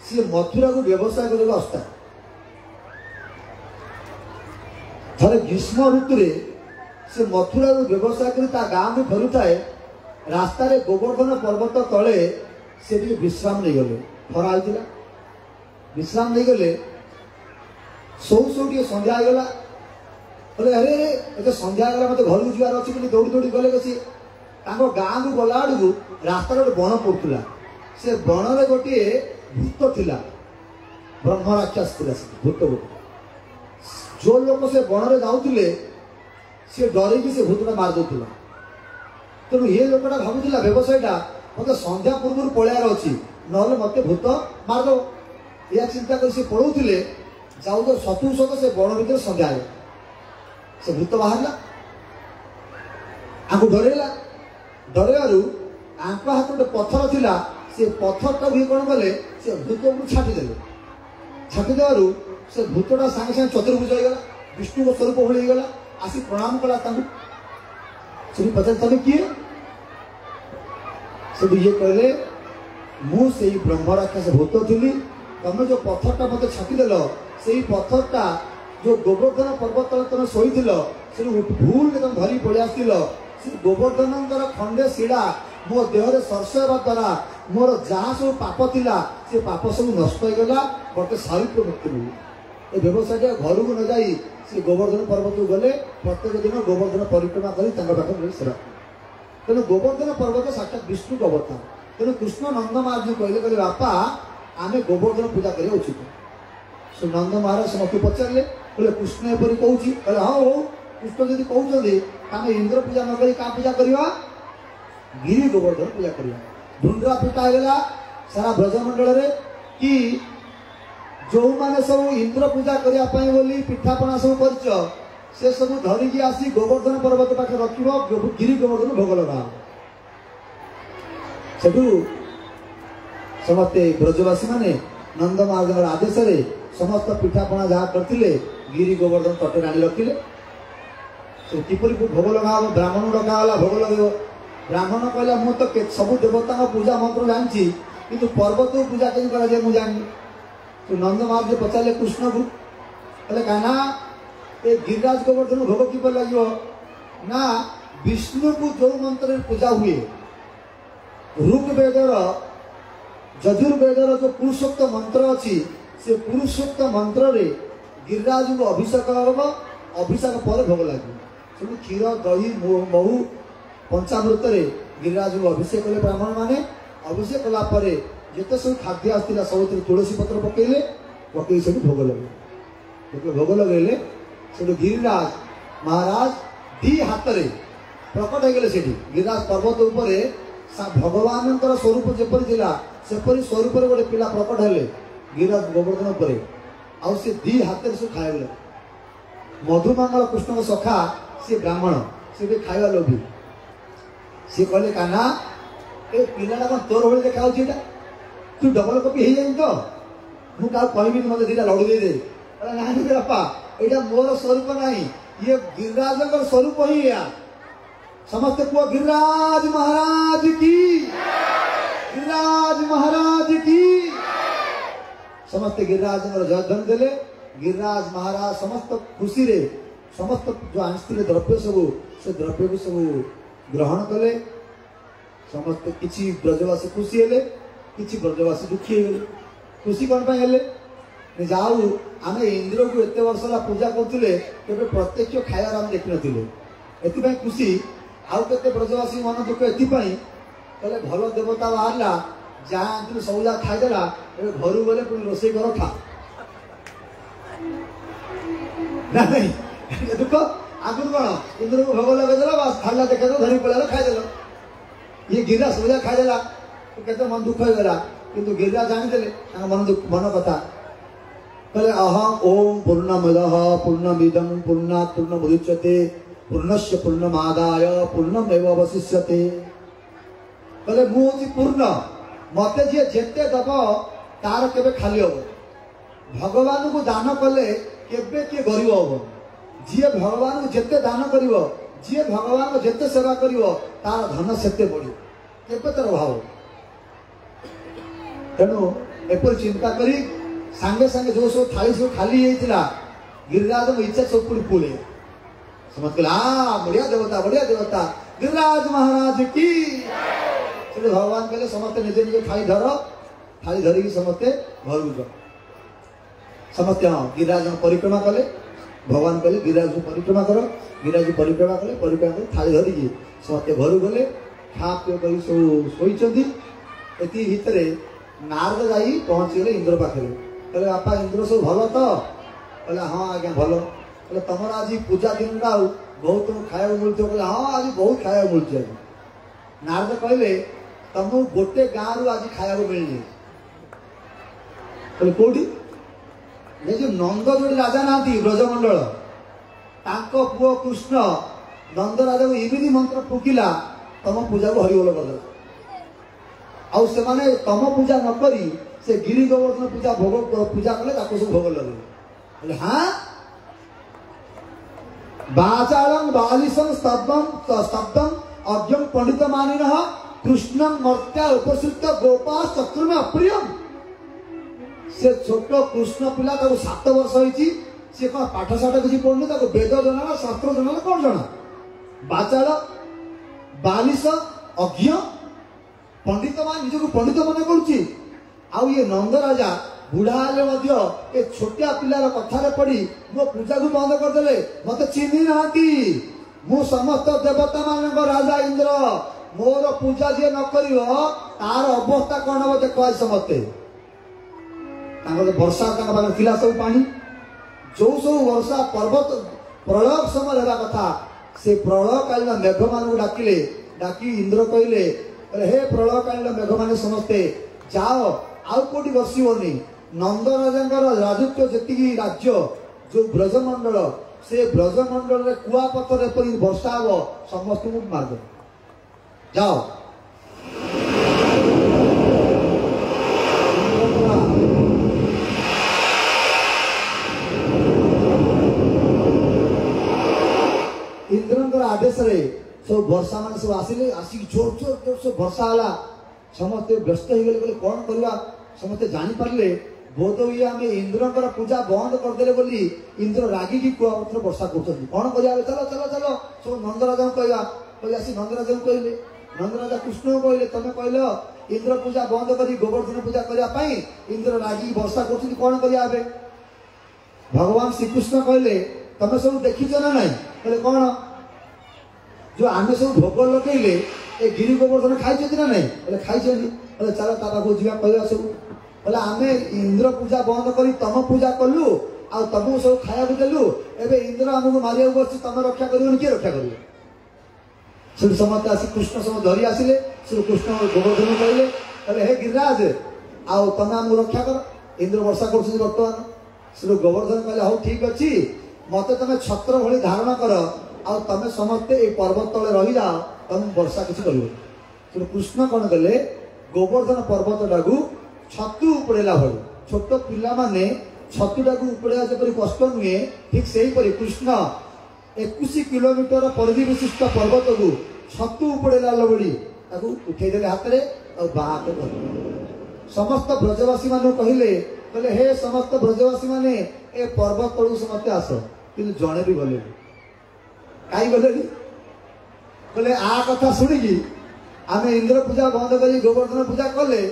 सी मथुरा को व्यवसाय करने आसता थे ग्रीष्म ऋतु से मथुरा व्यवसाय कर गाँव को फेरुए रास्ता गोवर्धन पर्वत तले से विश्राम नहीं गले खरा होता विश्राम नहीं गले सौ संध्या होगला बोले अरे अरे संध्या होगा मत घर को जीवार अच्छी दौड़ी दौड़ी गले सी गाँ को गला आड़ को रास्ता गोटे बण पड़ता से बण में गोटे भूत थिला ब्रह्म राक्षस थिला भूत गोटे जो लोग से बण में जाऊे सी डरिकी से भूतटा मार दूला तेणु ये लोकटा भावुला व्यवसायटा मत संध्या पूर्व पलैयार अच्छी ना मत भूत मारद या चिंता कर सी पढ़ुले जाऊ तो सतु सत से बण भर संध्या से भूत बाहर आंको डरेला डरेबारू आंको हाथ गोटे पत्थर थिला से पत्थर टाक कौन कले से भूत को छाटिदेले छाटिदेबारू से भूतटा सागे सागे चतुर्भुज होगा विष्णु को स्वरूप होगला आसी प्रणाम कला पचार तुम किए सब ये कहले मुझे ब्रह्म राक्षस भूत थी तुम जो पत्थरटा मत छाटिदेल से पत्थरटा जो गोवर्धन पर्वत तुम शोल से भूल तुम धरी पड़े आसल से गोवर्धन खंडे शिड़ा मो देह सर्ष होगा द्वारा मोर जहाँ सब पाप थिला से पाप सब नष्ट होगा गोटे शारीरिक मुक्ति मिले ये व्यवसाय घर को न जाई से गोवर्धन पर्वत को गले प्रत्येक दिन गोवर्धन परिक्रमा कर सेवा तेणु गोवर्धन पर्वत साक्षात विष्णु को अवतार तेणु कृष्ण नंद महाराज जी कहले कहले बापा आम गोवर्धन पूजा करवा उचित से नंद महाराज समस्त पचारे बोले कृष्ण एपरी कौची कहले हाँ हो कृष्ण जदि कहते आम इंद्र पूजा न करी क्या पूजा करवा गिरी गोवर्धन पूजा करवा ढुंडरा पिटा होगा सारा ब्रजमंडल कि जो मैंने सब इंद्र पूजा करने बोली पिठापना सब कर से सब धरिकी आसी गोवर्धन पर्वत पाखे रख गिरी गोवर्धन भोग लगा सेठू समस्ते ब्रजवासी माने नंद महाराज आदेश समस्त पिठापना जहाँ करते गिरी गोवर्धन तटे आनी रखिले किपरि भोग लगा ब्राह्मण डकाला भोग लगे ब्राह्मण कहला मु तो सब देवता पूजा मंत्र जानी कि पर्वत को पूजा कहीं कर मुझे जानी तो नंद महाराज पचारे कृष्ण को कहले कहना ये गिरिराज गोवर्धन भोग किपर लगे ना विष्णु को जो मंत्र पूजा हुए ऋग्वेदर यजुर्वेदर जो पुरुषोक्त मंत्र अच्छी से पुरुषोक्त मंत्र रे गिरिराज को अभिषेक हम अभिषेक पर भोग लगे सब क्षीर दही महू पंचामृत गिरिराज को अभिषेक कले ब्राह्मण माने अभिषेक कलापर जिते सब खाद्य आसला सब तुलसी पत्र पकईले पकई सब भोग लगे भोग लगे से गिरिराज महाराज दी हाथ में प्रकट हो गए गिरिराज पर्वत उपर भगवान स्वरूप जपरी थिला सेपरी स्वरूप गोटे पिला प्रकट हेले गिरिराज गोवर्धन पर आउ से दी हाथ में सब खाए मधुमंगल कृष्ण सखा सी ब्राह्मण सी भी खाଇବା लोभी सी कहले कान्हा ए पिलाटा कौन तोर भाई देखा तू डबल कपी हो जाए तो मुझे कहबी मत दीटा लड़ू दे ना बापा यहाँ मोर स्वरूप नहीं ये गिरिराज स्वरूप ही है समस्त कह गिरिराज महाराज की गिरिराज महाराज की समस्त गिरिराज जय धन देले गिरिराज महाराज समस्त खुशी रे समस्त जो आनी द्रव्य सब से द्रव्य को सब ग्रहण कले समस्त किसी ब्रजवासी खुशी हेले किसी ब्रजवासी दुखी हो खुशी कौन हेले जाऊ आम इंद्र को एत वर्ष पूजा करते प्रत्यक्ष खायार आम देखी नी खुशी आउ के ब्रजवासी मन दुख एपाई कहले भल देवता बाहर जहाँ सब जगह खाईदेला घर गले पुणी रोसे कर खा ना नहीं दुख आगुन कौन इंद्र को भोग लगेदेला बस खाला देखा धरी पड़ा खाईदेल ये गिरिराज सब जगह खाईदेला केते मन दुख होगा किंतु गिरिराज जानीदे मन कथा कहले अहम ओम पूर्णमदः पूर्णमिदं पूर्णात् पूर्णमुदच्यते पूर्णस्य पूर्णमादाय पूर्णमेव अवशिष्यते कहले मुझे पूर्ण मते जी जेते दब तार केबे खाली हम भगवान को दान कले केबे किए गरीब हम जी भगवान को जिते दान करिवो जी भगवान को जिते सेवा करिवो तार धन सेते बढ़ियो केबे तर भाव तेणु एपर चिंता करी सांगे सांगे जो सब थाली सब खाली होइतिला गिरिराज को इच्छा सब पूरी फूले समझ के बढ़िया देवता गिरिराज महाराज की भगवान कहले समस्ते निजे निजे थाली धरिकी समस्ते घर को समस्ते हाँ गिरिराज परिक्रमा कले भगवान कहले गिरिराज को परिक्रमा कर गिरिराज परिक्रमा कर थाली धरिकी समस्ते घर गले खा पी कर शोचती एति भितर नारद जाई पहुँची गले इंद्र पाखे कहले बापा इंद्र सब भल तो कहले हाँ आज्ञा भल कहले तुम आज पूजा दिन बहुत तुम खाया मिलते कहले हाँ आज बहुत खाया मिलती आज नारद कहले तुमको गोटे गाँव रु आज खाया मिलनी कहले कौटी ये जो नंद जो राजा ना ब्रजमंडल तांको पुओ कृष्ण नंद राजा को एमती मंत्र फुकिला तम पूजा को हरिबोल कर आउ से माने तम पूजा न करी से गिरी गोवर्धन पूजा भोग पूजा कले ताको सब भोग लगे बोले हाँ बाचालम बालिसम स्तब्धम अज्ञम पंडित मानिनः कृष्णं मर्त्या उपसृत गोपा शत्रुमे अप्रियम से छोट कृष्ण पिला 7 वर्ष होइछि से कौन पाठशाठ किसी पढ़ुनी वेद जना शास्त्र जना कौन जना बाचाल बालिश अज्ञ पंडित मान निजक पंडित मन कर ये नंद राजा बुढ़ा हेले ए छोटिया पिलार कथार पड़ी मो पूजा को बंद करदे मत चिन्ह ना मु समस्त देवता मान राजा इंद्र मोर पूजा जी न तार अवस्था कौन हम देख समस्ते वर्षा थिला सब पानी जो सब वर्षा पर्वत प्रलय समय होगा कथा से प्रलय कालीन मेघ मान डाकिले डाकी इंद्र कहले हे प्रलय कालीन मेघ मान समस्ते जाओ आउ कोटी बसोनी नंद राजा राजत्व जी राज्य जो ब्रजमंडल से ब्रजमंडल रे कुआपतर एपरी वर्षा हम समस्त को मारद जाओ इंद्र आदेश रे सब वर्षा मान सब आसिले आसिक जोर जोर जोर से वर्षा हला समस्ते व्यस्त हो गले कौन करवा समस्ते जानी पारे बोध हुए आम इंद्र पूजा बंद करदे बोली इंद्र रागिकी कुआपत्र वर्षा कर कौन करा चलो चलो चलो सब नंदराजा कहवा आसी नंदराजा कहले नंदराजा कृष्ण को कहले तुम कहल इंद्र पूजा बंद कर गोवर्धन पूजा करने इंद्र रागी वर्षा कर कौन करा भगवान श्रीकृष्ण कहले तुम सब देखीच ना ना कहले कौन जो आम सब भोग लगे ए गिरी गोवर्धन खाई ना नहीं बोले खाई चलो चलो ता पाखु जा कहवा सब बोले आम इंद्र पूजा बंद कर तुम पूजा कलु आ तुमको सब खाया देलु एबे इंद्र आमको मारिया बस तुम रक्षा कर किए रक्षा कर समस्त आस कृष्ण सब धरी आसिले श्री कृष्ण गोवर्धन कहले हे गिरिराज आउ तुम आमको रक्षा कर इंद्र वर्षा कर बर्तमान श्री गोवर्धन कहले हाँ ठीक अच्छी मत तुम छत्र भली धारण कर आ तुम समस्ते ये पर्वत तले रही जाओ तुम वर्षा किसी कर कृष्ण कौन कले गोवर्धन पर्वत टाकू छतु उपड़ेला भली छोट पिला माने छतुटा को उपड़ेला जपरी कष्ट नुहे ठीक से ही कृष्ण 21 किलोमीटर परिधि विशिष्ट पर्वत को छतु उपड़ेला भली उठेदेले हाथ में बात समस्त ब्रजवासी मान कहले कहले हे समस्त ब्रजवासी माने ए पर्वत तलू समस्ते आस कि जड़े भी गले कहीं गले कहले आ कथा शुणिकी आम इंद्र पूजा बंद कर गोवर्धन पूजा कले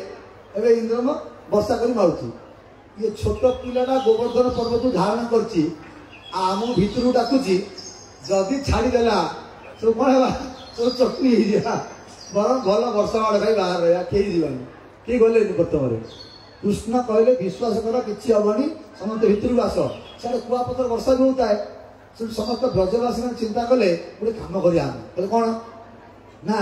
एवं इंद्र वर्षा कर मारूँ ये छोट पिलाटा गोवर्धन पर्वत को धारण करम भितर डाकुची जदि छाड़देला सब कौन है सब चटनी बर भल वर्षा आड़े खाई बाहर रहा कहीं जीवानी कहीं गले बर्तमान कृष्ण कहले विश्वास कर कि हेनी समस्त भितर को आस सारे कुआपतर वर्षा भी होता है समस्त ब्रजवासी मैंने चिंता कले गोटे कम कर कौन ना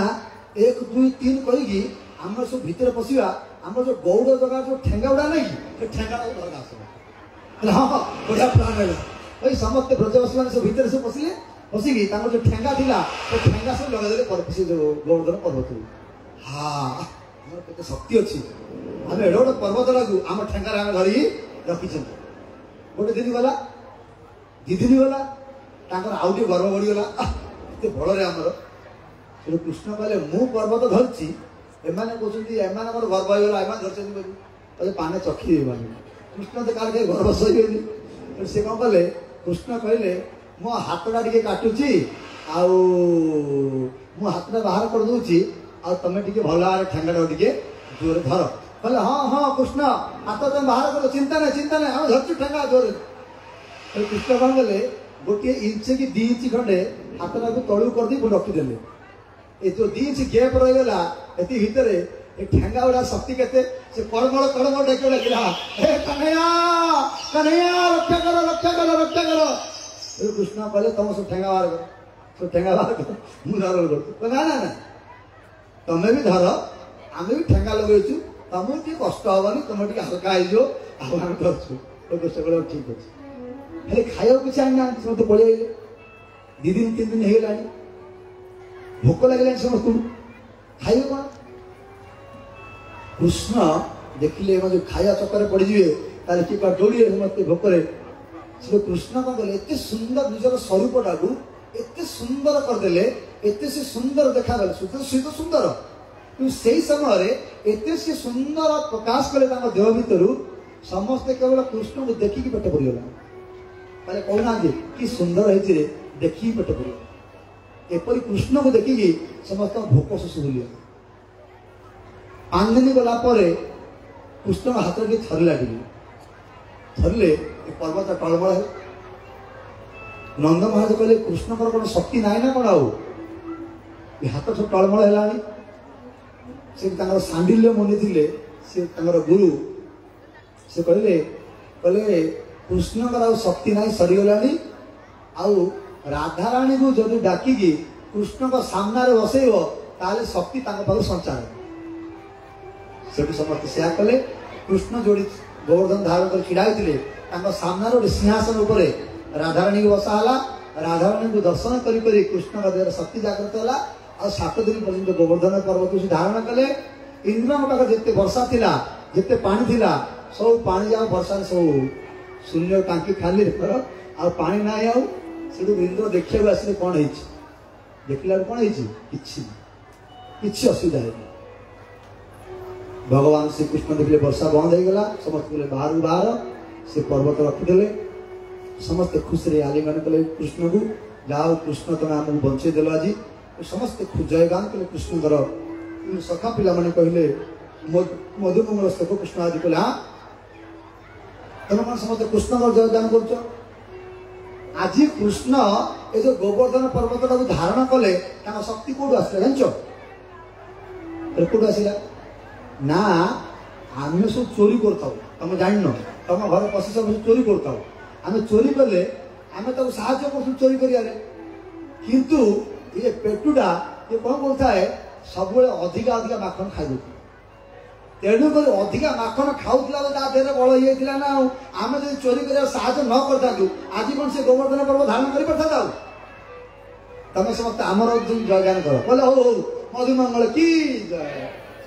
1 2 3 कहीकि आम सब भितर पशिया आम जो गौड़ जगह जो ठेंगा गुड़ा नहीं ठेंगा घर आस हाँ बढ़िया प्लान है समस्त ब्रजवासी मैंने सब भितर सब पशिले पशिकी जो ठेंगा थिला तो ठेंगा सब लगेदे गोवर्धन पर्वत हाँ के शक्ति अच्छी आम एड गोटे पर्वत लागू आम ठेंगार आम धरी रखी गोटे दिन गला 2 दिन गला आउ टे गर्व बढ़ीगला एत बड़े आमर से कृष्ण कहले मु पर्वत धरची एमाने कहते एमानकर गर्व होगा एम धरते पाने चखी कृष्ण तो कार गर्व सही से कौन कले कृष्ण कहले मो हाथटा टे काटुची मु हाथटा बाहर कर दूची आ तमें टे भल भाव ठेंगाटा टे जोर धर कहले हाँ हाँ कृष्ण हाथ तुम बाहर कर चिंता नहीं हम धरचु ठेंगा जोर कृष्ण कौन कले गोटे इंच कि 2 इंच खंडे हाथटा को तलू कर दी रखीदे ये जो 2 इंच गैप रहीगला एति भितर ठेंगा गुड़ा शक्ति केते से कड़मड़ डाक लगिला हे कन्हैया कन्हैया रक्षा करो कृष्ण कहले तुम सब ठेंगा बाहर कर सब ठेंगा बाहर कर मु धर कर ना ना तमें भी धर आम भी ठेंगा लगेचु तुमको टे कष्ट हेनी तुम टे हल्का हो आम करछु कृष्ण कहले ठीक अच्छे हेल्ले खाया किसी आना समस्त पड़े 2 दिन 3 दिन होगा भोक लगे समस्त खाइए कौन कृष्ण देखिले जो खाया चक्कर पड़े ताले कि दौड़े समस्त भोकरे से कृष्ण कौन कले एत सुंदर निजर स्वरूपटा को एत सुंदर करदे एत से सुंदर देखा सी तो सुंदर कि से समय एत से सुंदर प्रकाश कले देह भितर समस्ते केवल कृष्ण को देखिकी पेट पड़गला माने कहना कि सुंदर है देखिए पेट पड़े एपरी कृष्ण को देखिकी समस्त भोक शोष भूलिया 5 दिन गला कृष्ण हाथ टे थरले पर्वत टलमल है नंद महाराज कहले कृष्ण कौन शक्ति ना ना कौन आउ हाथ सब टलमल है से सांडिल्य मुनि थे से गुरु से कहले कृष्ण शक्ति ना सरीगलानी आउ राधाराणी को जदि डाकिकी कृष्ण को सामने बसैब ताले शक्ति पाख संचार से समस्त सेया कले कृष्ण जोड़ी गोवर्धन धारण कर छिड़ा होते सामने गोटे सिंहासन उपर राधाराणी को बसाला राधाराणी को दर्शन करी कृष्ण का देह शक्ति जागृत है और 7 दिन पर्यंत गोवर्धन पर्वत को धारण कले इंद्र पाखे जिते वर्षा थिला जिते पानी थिला सब पानी जाओ वर्षा सब शून्य टांकी खाली आ पानी ना आउ से इंद्र देखा आसिले कौन देखला कौन किसी असुविधा है भगवान श्री कृष्ण देखले वर्षा बंद हो गला समस्त बोले बाहर से पर्वत रखीदे समस्ते खुशी रे आलिंगन कले कृष्ण को जाओ कृष्ण तुम आमको बंचे देल आज समस्ते जयगान कले कृष्ण सखा पिला माने कहले मधुमंगल स्तक कृष्ण आदि कहले हाँ तुम कौन समस्त कृष्ण जयगान कर आज कृष्ण ये जो गोवर्धन पर्वत को धारण कले शक्ति कौटू आसला जान कौटू आसला ना आम सब चोरी करम जान तुम घर पशि सब चोरी करम चोरी कले आम साहय कर चोरी कर किंतु ये पेटुटा ये कौन करता सब अधिका अधिका माखन खाई तेणुक अधिका माखन खाऊला देह बल होता ना आम जो चोरी कर साहय न करता आज कौन से गोवर्धन पर्व धारण कर पारता तुम समस्त आमर जयगान कर बोले हो मधुमंगल की जय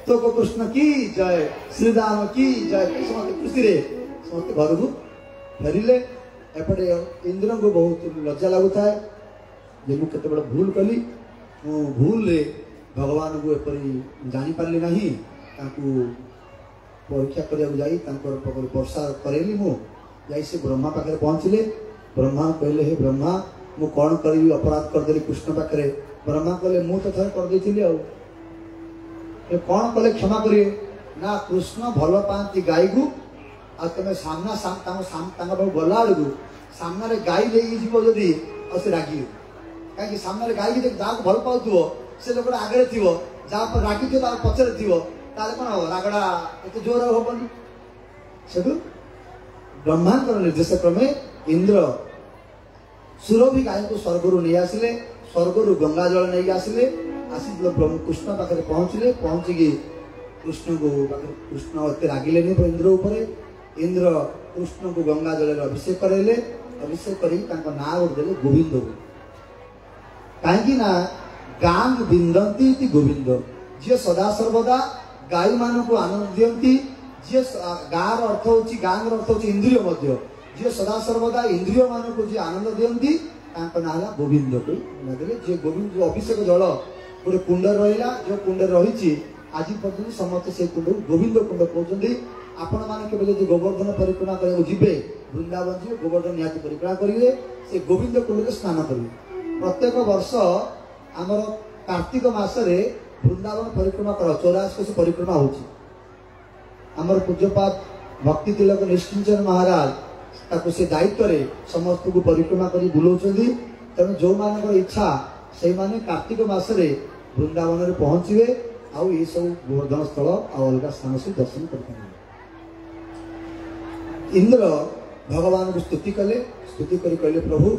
तो कृष्ण की जय श्रीराम की जय समस्त खुशी रे समस्त घर को फेरिले एपटे इंद्र को बहुत लज्जा लगुता है जे मु केते बड़ भूल कली मु भूल रे भगवान को एपरी जानी पारली नहीं ताकू परीक्षा करने जाई वर्षा करेली मु जाई से ब्रह्मा पाखे पहुँचले ब्रह्मा कहले हे ब्रह्मा मु कौन करी अपराध करदेली कृष्ण पाखे ब्रह्मा कहले मु तो थे करदे आ कौन कले क्षमा करिए ना कृष्ण भल पाती गाई को आ तुम सामना गला बेलू सामने गाई लेकिन जदि से रागी कहीं सामने गाई की जहाँ भल पाओ से लोक आगे थी जहाँ रागी थी पचर थी कौन हम रागड़ा एत जोर हेनी से ब्रह्मांड निर्देश क्रमे इंद्र सुरभि गाई को स्वर्गर नहीं आसिले स्वर्गर गंगा जल नहीं आसिले आसी कृष्ण पाखे पहुँचले पहुँचिकी कृष्ण को कृष्ण एत रागिले नहीं इंद्र उपर इंद्र कृष्ण को गंगा जल अभिषेक करेले अभिषेक कर ना गोटे गोविंद को कहीं गांग बिंदती गोविंद जी सदा सर्वदा गाई मान को आनंद दियंती जी गाँव अर्थ हूँ गाँव अर्थ हूँ इंद्रिय जी सदा सर्वदा इंद्रिय मान को जी आनंद दियंती ना गोविंद को देले जे गोविंद जो अभिषेक जल गोटे कुंड रहा जो कुंड रही आज पर्यटन समस्त से कुंड गोविंद कुंड कहते आपण मैंने जो गोवर्धन परिक्रमा करने जी वृंदावन जी गोवर्धन निहाती परिक्रमा करेंगे से गोविंद कुंड में स्नान करेंगे। प्रत्येक वर्ष आमर कार्तिक मासरे वृंदावन परिक्रमा कर 84 परिक्रमा होची आमर पूज्यपाद भक्ति तिलक निश्चिंचन महाराज ताको से दायित्व रे समस्त को परिक्रमा करी बुलाउछंदी। तेणु जो मान इच्छा से माने कार्तिक मासरे वृंदावन रे पहुंचवे आउ ये सब गोवर्धन स्थल आ अलग स्थान से दर्शन कर इंद्र भगवान को स्तुति कले स्तुति करी कहले प्रभु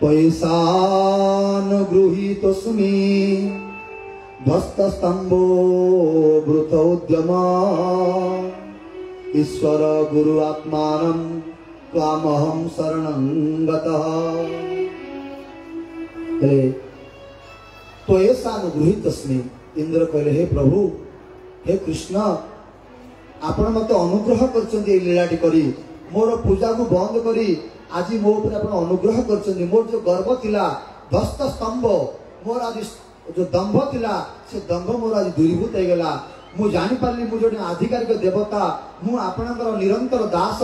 त्वयैषान गृहीतोऽस्मि ध्वस्तस्तम्भो वृथोद्यम ईश्वर गुरु आत्मानं त्वामहं शरणं गतः। त्वयैषान गृहीतोऽस्मि इंद्र कहले हे प्रभु हे कृष्ण आपण मत अनुग्रह करछन्ती लीलाटी करी मोर पूजा को बंद करी आज मो ऊपर आपण अनुग्रह करछन्ती मोर जो गर्व थिला ध्वस्त स्तंभ मोर आज जो दंभ थिला से दंभ मोर आज दूरीभूत हो गला मु जानि पारली मु जोटे आधिकारिक देवता मु आपणकर निरंतर दास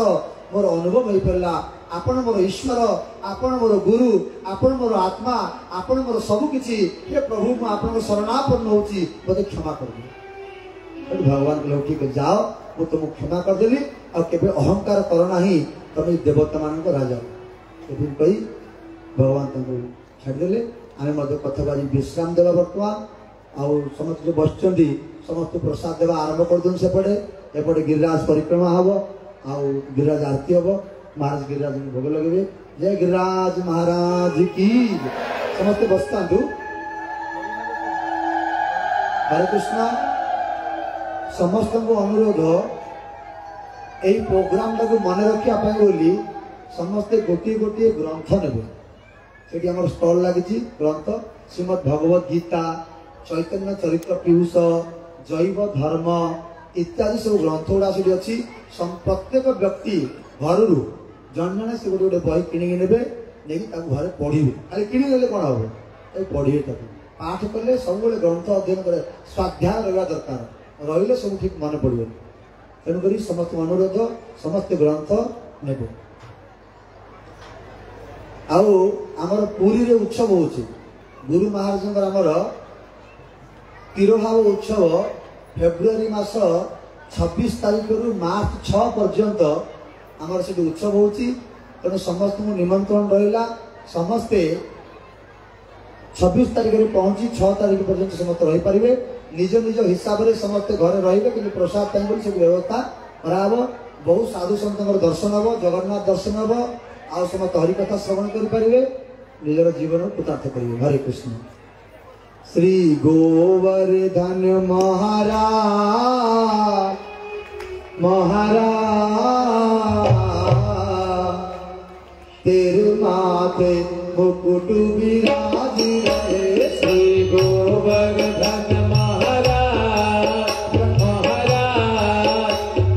मोर अनुभव होई परला आपण मोर ईश्वर आपण मोर गुरु आपण मोर आत्मा आपण मोर सब किछि हे प्रभु मु आपन शरणापन्न होछि मते क्षमा कर दे। भगवान लोग ठीक जाओ वो तुम क्षमा कर देली और केबे अहंकार करना ही तुम देवता मान राजा कही भगवान तुमको छाड़ देले आमे मध्य कथबारी विश्राम देवा वर्तमान आउ समस्त जो बसचंदी समस्त प्रसाद देवा आरंभ कर दून सेपटे एपटे गिरिराज परिक्रमा हम आउ गिरिराज आरती हम महाराज गिरिराज भोग लगे जय गिरिराज महाराज की समस्त बसता हरे कृष्ण समस्त को अनुरोध यही प्रोग्राम टाक मन रखा बोली समस्ते गोटे गोटे ग्रंथ ने से स्टल लगी ग्रंथ श्रीमद भगवद गीता चैतन्य चरित्र पीयूष जैव धर्म इत्यादि सब ग्रंथ गुड़ा से अच्छी प्रत्येक व्यक्ति घर जन जन से गोटे गोटे बही किणी ने घर पढ़े खाली किणी कौन हम पढ़े पाठ कले सब ग्रंथ अध्ययन करे स्वाध्याय रहा दरकार रही सब ठीक मन पड़े तेणुक समस्त अनुरोध समस्त ग्रंथ ने आमर पुरी रे उत्सव हो गुरु महाराज आमर तिरोभाव उत्सव फेब्रुआरी मास 26 तारीख रु मार्च 6 पर्यंत आमर से उत्सव हो तेणु समस्त निमंत्रण रहा समस्ते 26 तारीख में पहुंची 6 तारीख पर्यंत समस्त रही पारे निज निज हिसाब से समस्ते घरे रे कि प्रसाद टाइम सब व्यवस्था कराब बहुत साधु सत दर्शन हम जगन्नाथ दर्शन हम आ समस्त हरिकथा श्रवण करें निजर जीवन कृतार्थ करेंगे। हरे कृष्ण। श्री गोवर्धन महाराज तेरे माथे मुकुट विराज रहे श्री गोवर्धन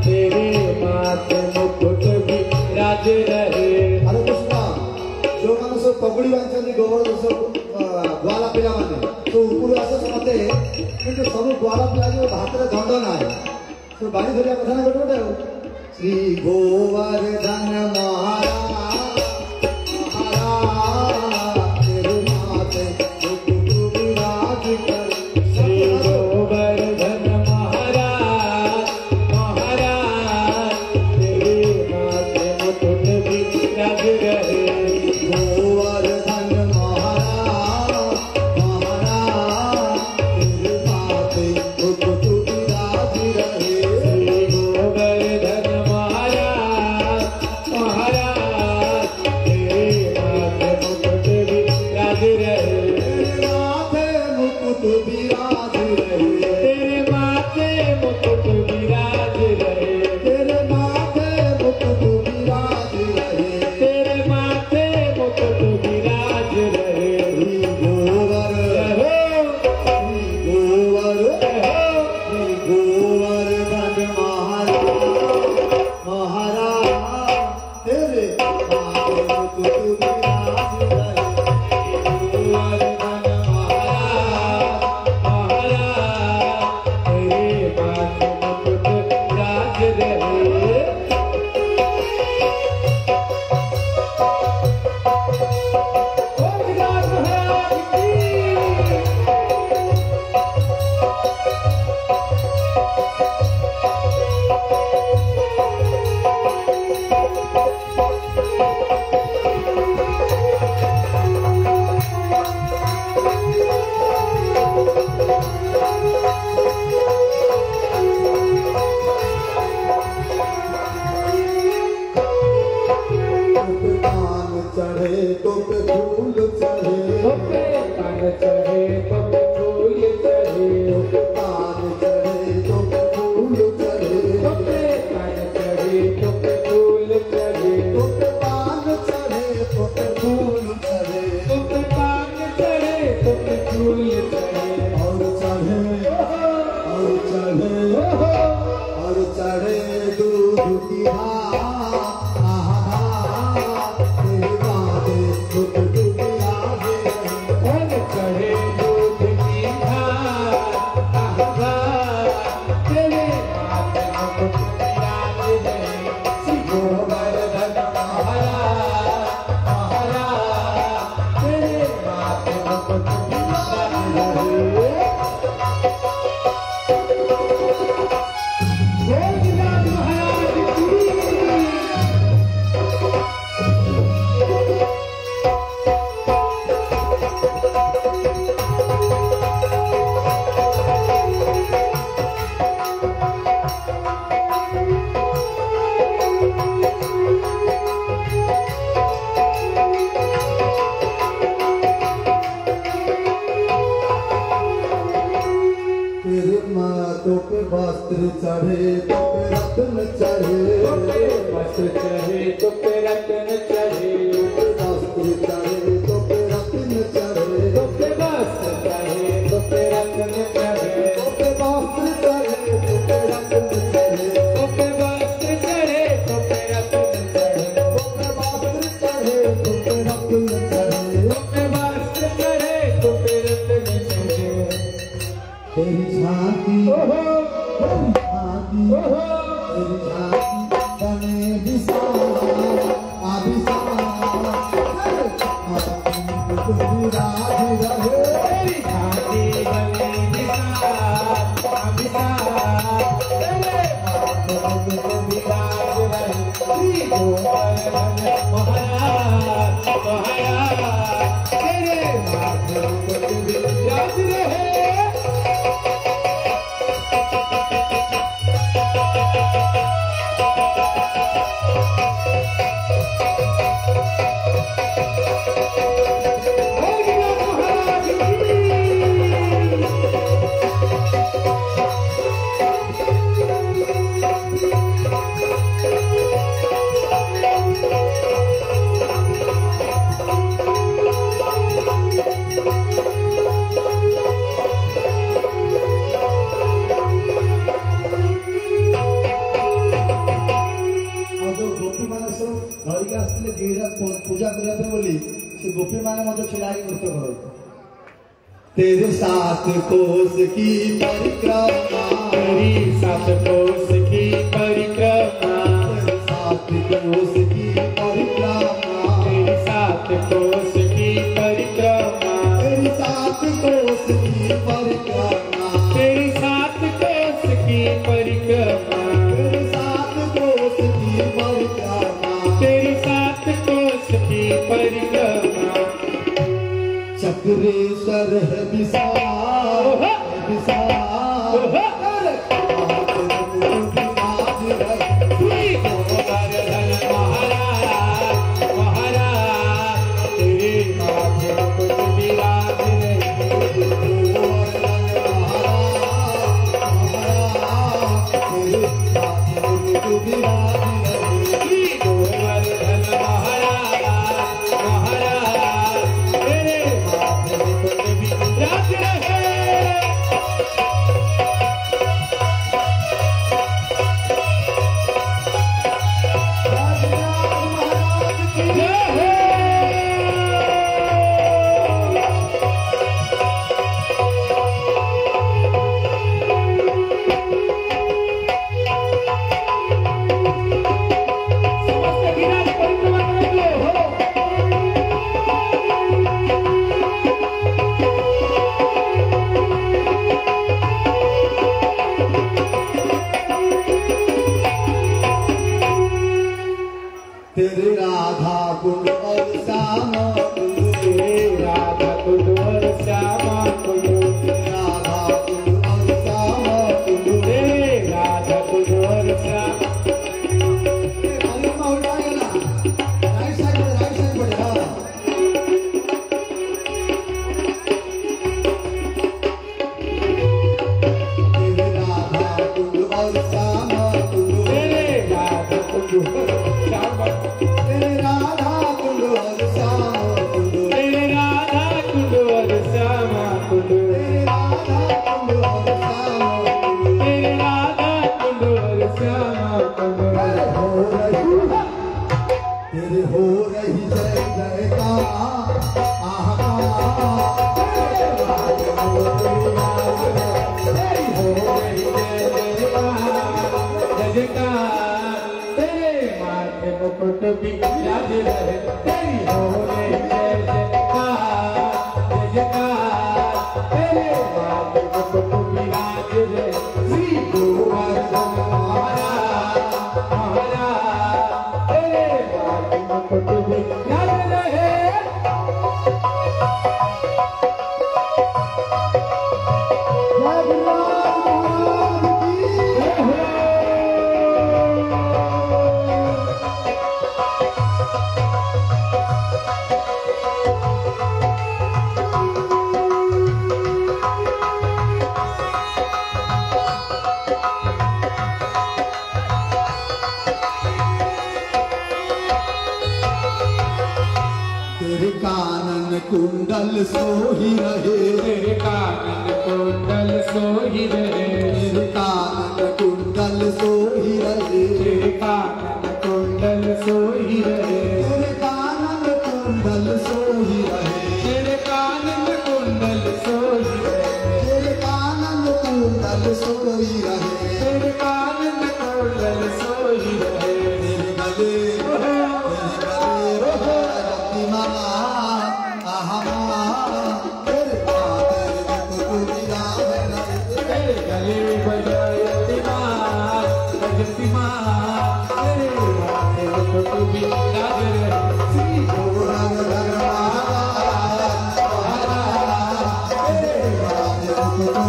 तेरे माथे मुकुट विराज रहे। हरे कृष्ण। जो मैंने सब पगड़ी बांधते गोवर्धन ग्वाला पिला माने तो ऊपर आसे समते किंतु सब ग्वाला पिला जो हाथ रे दंड ना तो बाड़ी धरिया कथा ना गोटे गोटे श्री गोवर्धन महाराज फूल चढ़े ओके पान चढ़े तो फूल चढ़े पान चढ़े तो फूल चढ़े ओके पान चढ़े तो फूल चढ़े पान चढ़े तो फूल चढ़े ओके पान चढ़े तो फूल चढ़े और चढ़े और चढ़े दूध की तेरे बादे दुख दुनिया दे कौन चढ़े दूध की धार तेरे माथे मुकुट विराज है श्री गोवर्धन महाराज तेरे माथे मुकुट विराज है गोविंद महाराज की तेरे माथों पे वस्त्र चढ़े तो पे रत्न चढ़े वस्त्र चढ़े तो पे रत्न चढ़े वस्त्र चढ़े तो पे रत्न चढ़े तो पे वस्त्र चढ़े तो पे रत्न चढ़े तो पे वस्त्र चढ़े तो पे रत्न चढ़े तो पे वस्त्र चढ़े तो पे रत्न चढ़े तो पे वस्त्र चढ़े तो पे रत्न चढ़े तो पे वस्त्र चढ़े तो पे रत्न चढ़े तेरी झांकी ओहो तेरी झांकी ओहो तेरी झांकी बने विशाल आविशाल विराज रहे तेरी झांकी बनी विशाल विशाल तेरे माथे मुकुट विराज रहे श्री गोवर्धन महाराज तेरे माथे मुकुट विराज रहे पूजा करते बोली से गोपी माने मत छिड़ा के नृत्य करो तेरे साथ कोस की परिक्रमा तेरी सात कोस की परिक्रमा तेरे साथ कोस की परिक्रमा तेरी सात कोस की परिक्रमा तेरी साथ कोस की परिक्रमा तेरी सात कोस की परिक्रमा तेरे साथ कोस की परिक्रमा तेरी सात कोस की परिक्रमा चक्रेश्वर है विशाल विशाल श्री गोवर्धन महाराज महाराज तेरे माथे मुकुट विराज रहे श्री गोवर्धन महाराज महाराज तेरे माथे मुकुट विराज रहे कानन कुंडल सोही रहे, तेरे कानन कुंडल सोही रहे, तेरे कानन कुंडल सोही रहे, तेरे कानन कुंडल सोही रहे, तेरे कानन कुंडल सोही रहे, तेरे कानन कुंडल सोही रहे, तेरे कानन कुंडल सोही रहे, तेरे कानन कुंडल सोही रहे, तेरे गले रतिमा आहमा, तेरे पाते को विराम रहे, तेरे गले बजायती माँ, बजती माँ, तेरे हाथे को भी राज रहे, श्री रंग रंग तेरे पाते को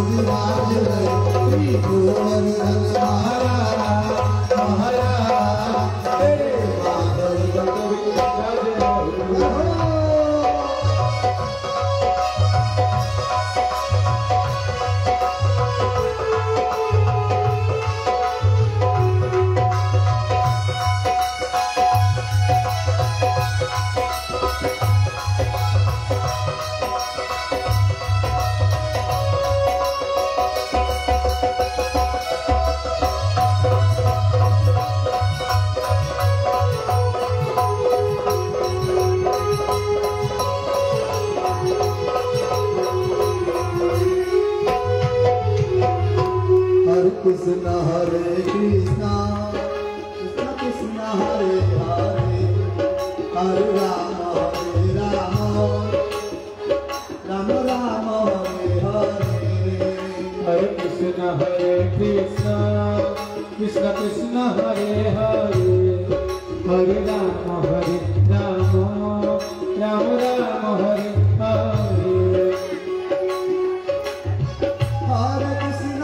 विराम रहे, श्री रंग रंग महाराज तेरे पाते को राज रहे। हरे कृष्ण कृष्ण कृष्ण हरे हरे, हरे राम राम राम हरे हरे, हरे कृष्ण कृष्ण कृष्ण हरे हरे, हरे राम राम राम हरे हरे, हरे कृष्ण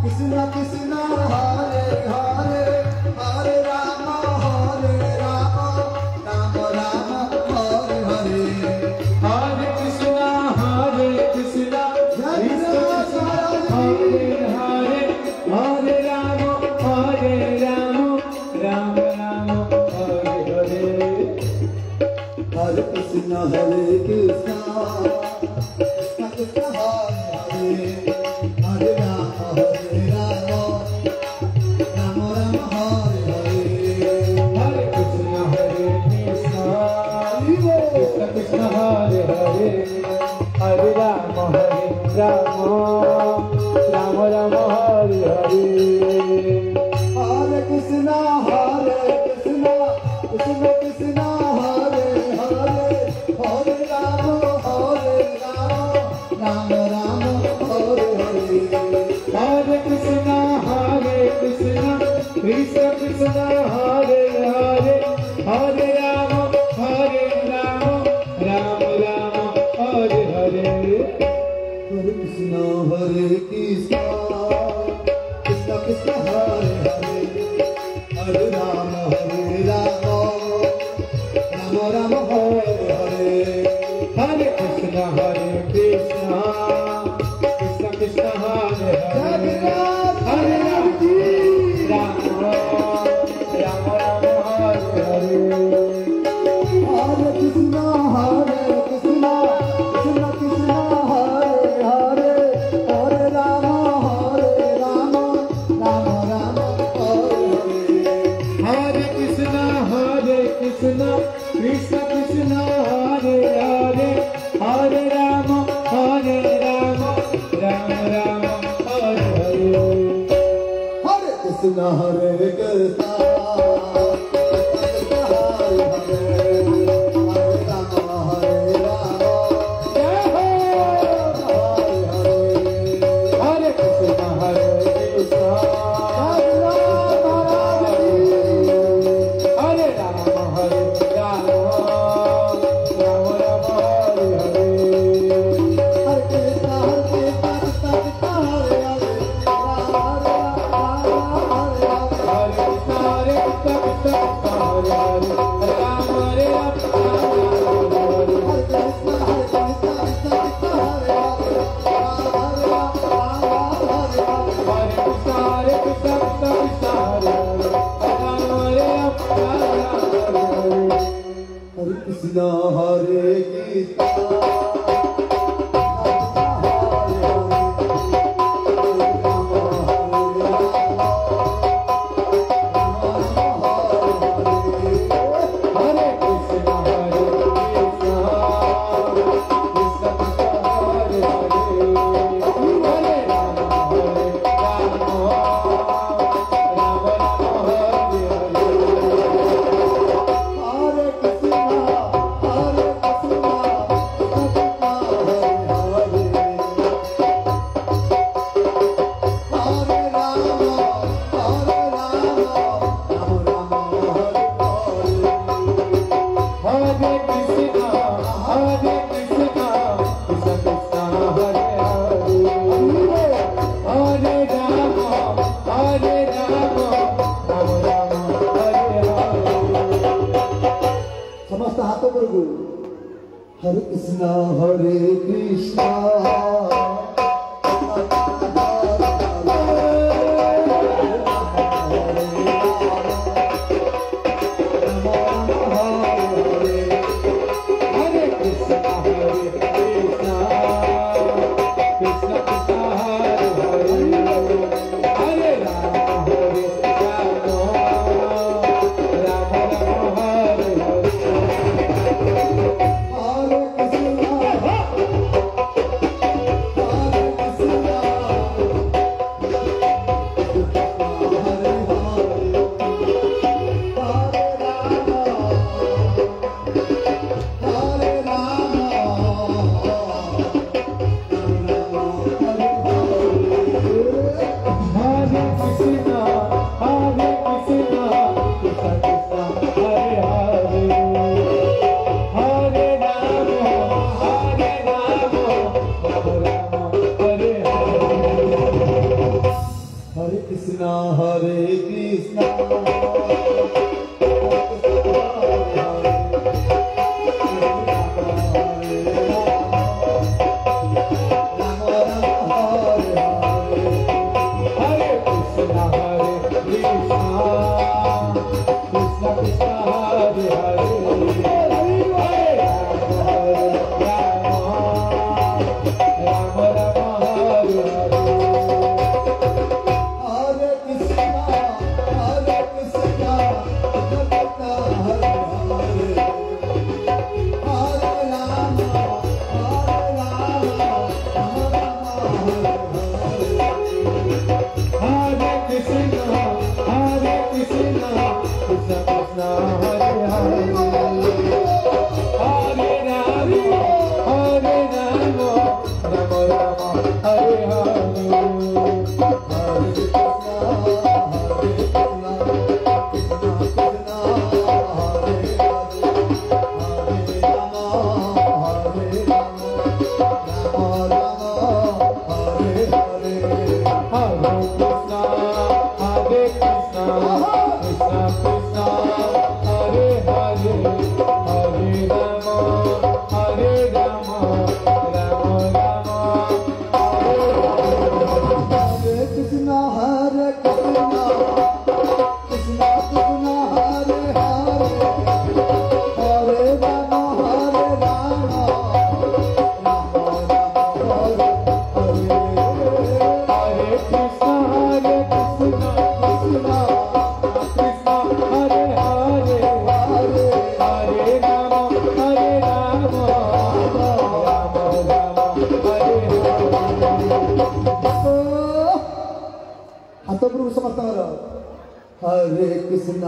कृष्ण कृष्ण हरे हरे, हरे राम राम राम हरे हरे, हरे कृष्ण कृष्ण हरे हरे, हरे राम राम राम हरे हरे, हरे कृष्ण कृष्ण कृष्ण हरे हरे, हरे राम राम राम हरे हरे, हरे कृष्ण कृष्ण हरे हरे, हरे राम राम राम हरे हरे, हरे कृष्ण कृष्ण कृष्ण हरे हरे, हरे राम राम राम हरे हरे, हरे कृष्ण कृष्ण कृष्ण हरे हरे, हरे राम राम हरे हरे, हरे कृष्ण कृष्ण कृष्ण हरे हरे, हरे राम राम हरे हरे, हरे कृष्ण कृष्ण कृष्ण हरे हरे, हरे राम राम हरे हरे, हरे कृष्ण कृष्ण कृष्ण हरे हरे, हरे राम राम राम हरे हरे, हरे कृष्ण कृष्ण कृष्ण हरे हरे, हरे राम राम हरे हरे, हरे कृष्ण हरे कृष्ण कृष्ण हरे हरे, हरे राम जय हो। हरे हरे, हरे कृष्ण कृष्ण हरे राम राम राम हरे हरे, हरे कृष्ण कृष्ण हरे हरे, हरे राम हरे राम हरे हरे, हरे कृष्ण कृष्ण हरे समस्त हाथों पर गो हरे कृष्णा हरे कृष्णा हरे कृष्णा कृष्णा कृष्णा हरे हरे राम राम हरे हरे कृष्णा कृष्णा कृष्णा हरे हरे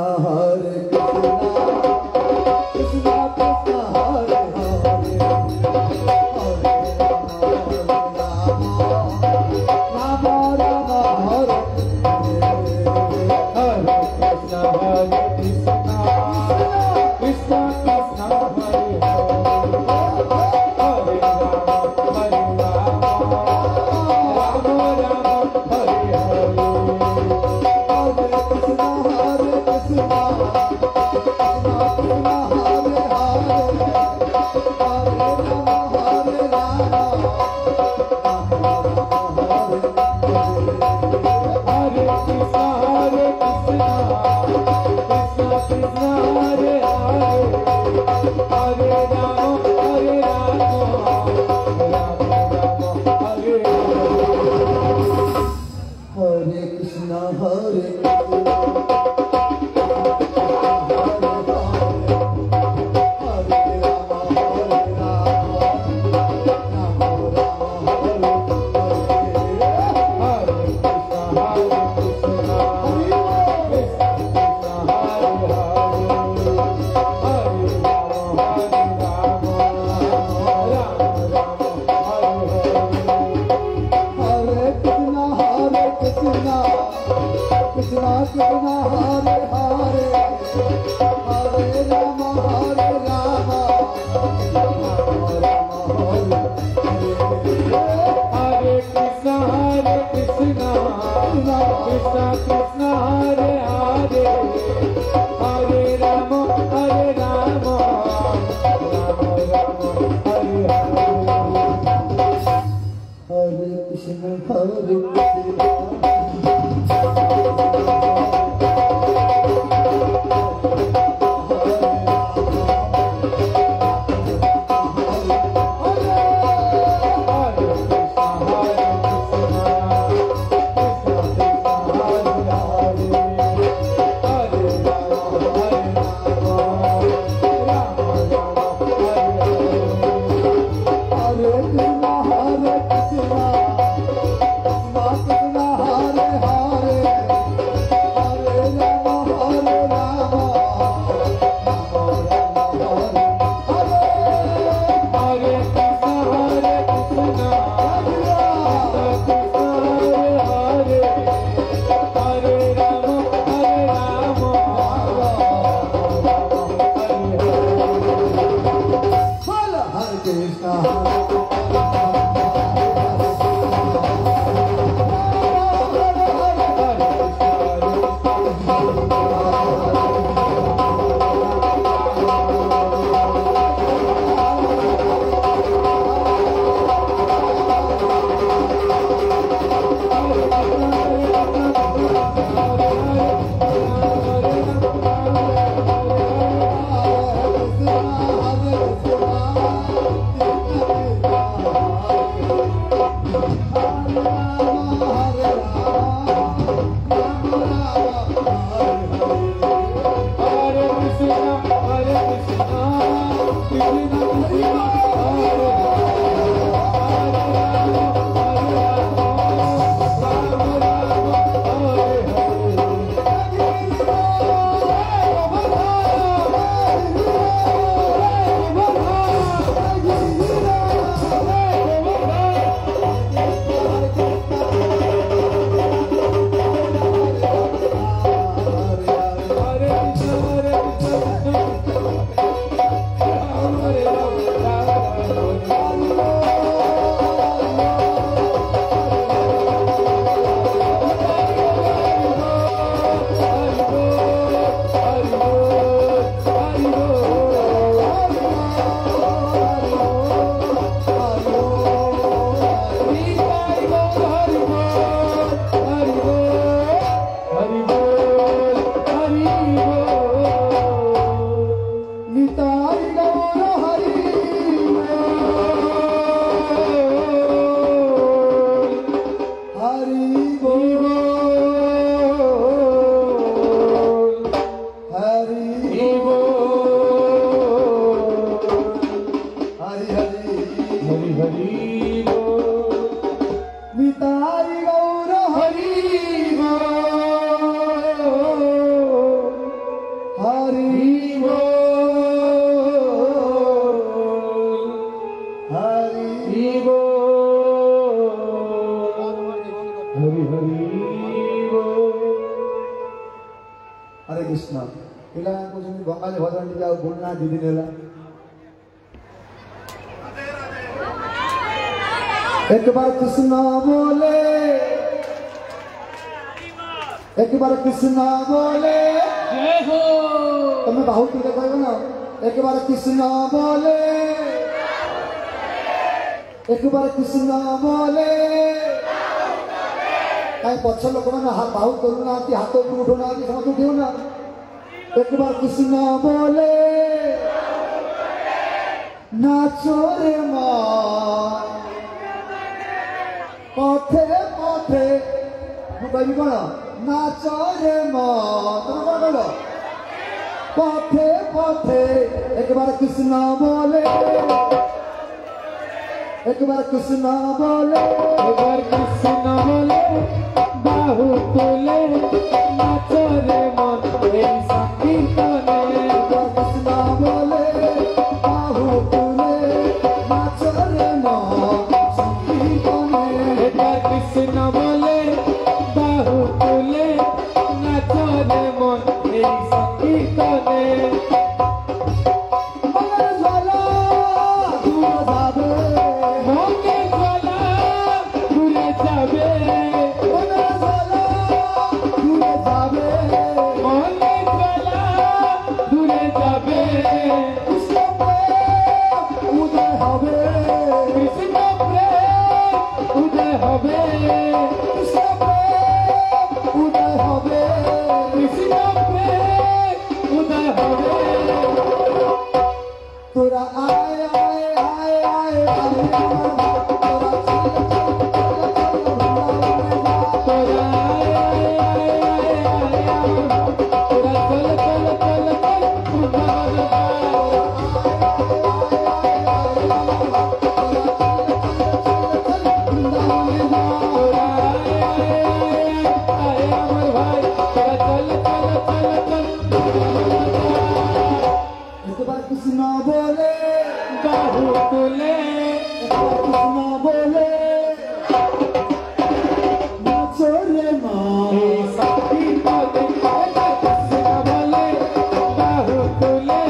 राम हरे हरे हरे कृष्ण पिला बंगाली भजन टी जाओ बोलना दीदी नेला एक बार कृष्ण बोले एक बार कृष्ण बोले जय हो तुम्हें बहुत पीले कहबो ना एक बार कृष्ण बोले एक बार कृष्ण बोले कहीं पक्ष लोक मैंने बहुत करूना हाथ ऊपर उठौना समझ उठे ना एक बार कृष्ण बोले नाचो रे माँ पथे पथे ମୁଁ କହିବି କଣ ନାଚ रे माँ ତମେ କଣ କହିଲ पथे पथे एक बार कृष्ण बोले एक बार कृष्ण बोले एक बार कृष्ण बोले बाहु बोले नाचो रे मन मेरी संकीर्तने एक बार कृष्ण बोले बाहु बोले नाचो रे माँ संकीर्तने एक बार कृष्ण बोले बाहु बोले नाचो रे मन मेरी संकीर्तने तोरा आए आए आए आए कृष्ण बोले बाहु बोले कृष्ण बोले नाचो रे माँ संकीर्तने कृष्ण बोले बाहु बोले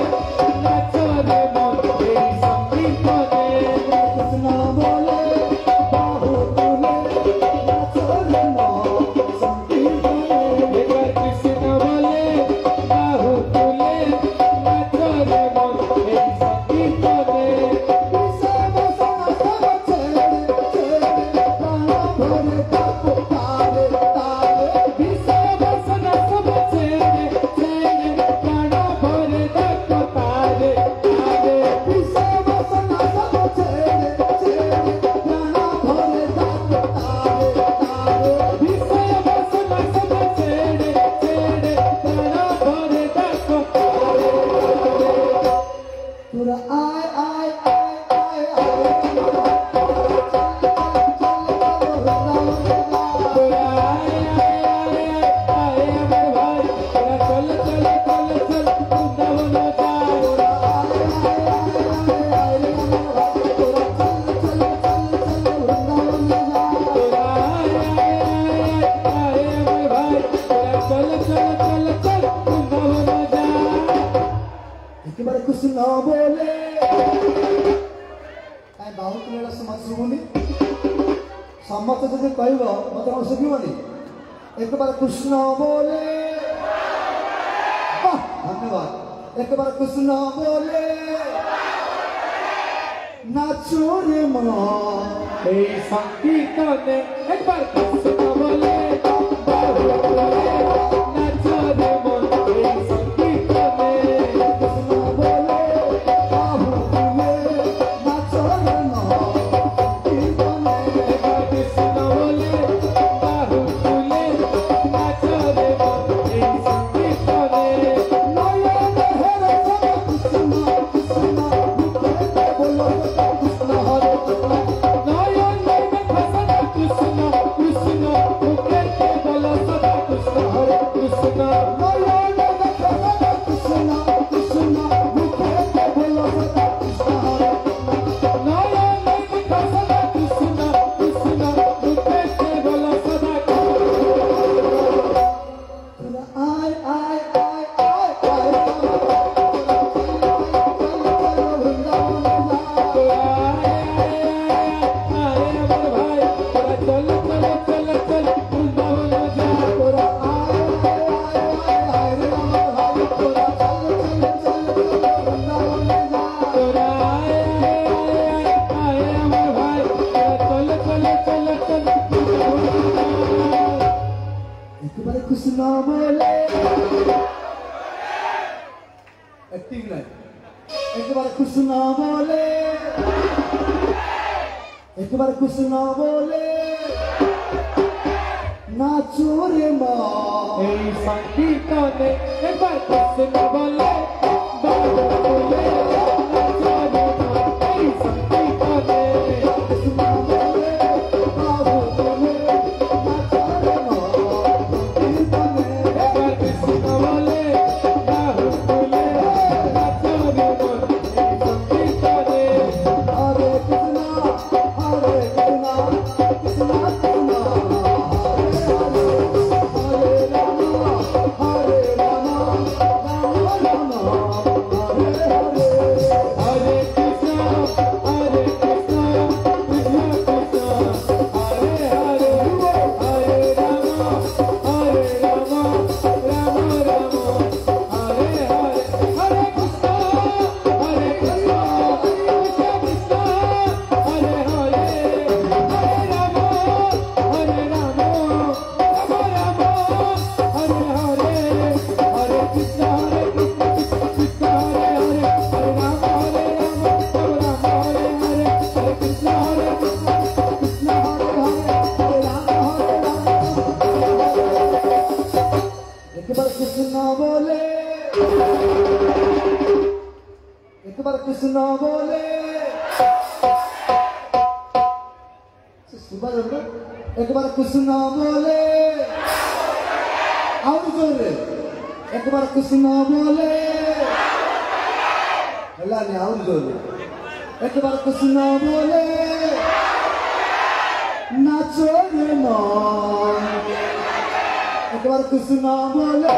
नाचो रे मन मेरी संकीर्तने कृष्ण बोले बाहु बोले नाचो रे माँ संकीर्तने एक बार कृष्ण बोले बाहु बोले नाचो रे मन मेरी संकीर्तने सब छेड़े समस्त जो कह मत शुभनी एक बार कृष्ण बोले धन्यवाद एक बार कृष्ण बोले नाचो रे संकीर्तन एक बार कृष्ण बोले नाचो रे कृष्ण बोले नाचो रे संकीर्तन एक बार कृष्ण बोले कृष्ण बोले सुबह एक बार कृष्ण बोले और जोर एक बार कृष्ण बोले और जोर एक बार कृष्ण बोले नाचो रे एक बार कृष्ण बोले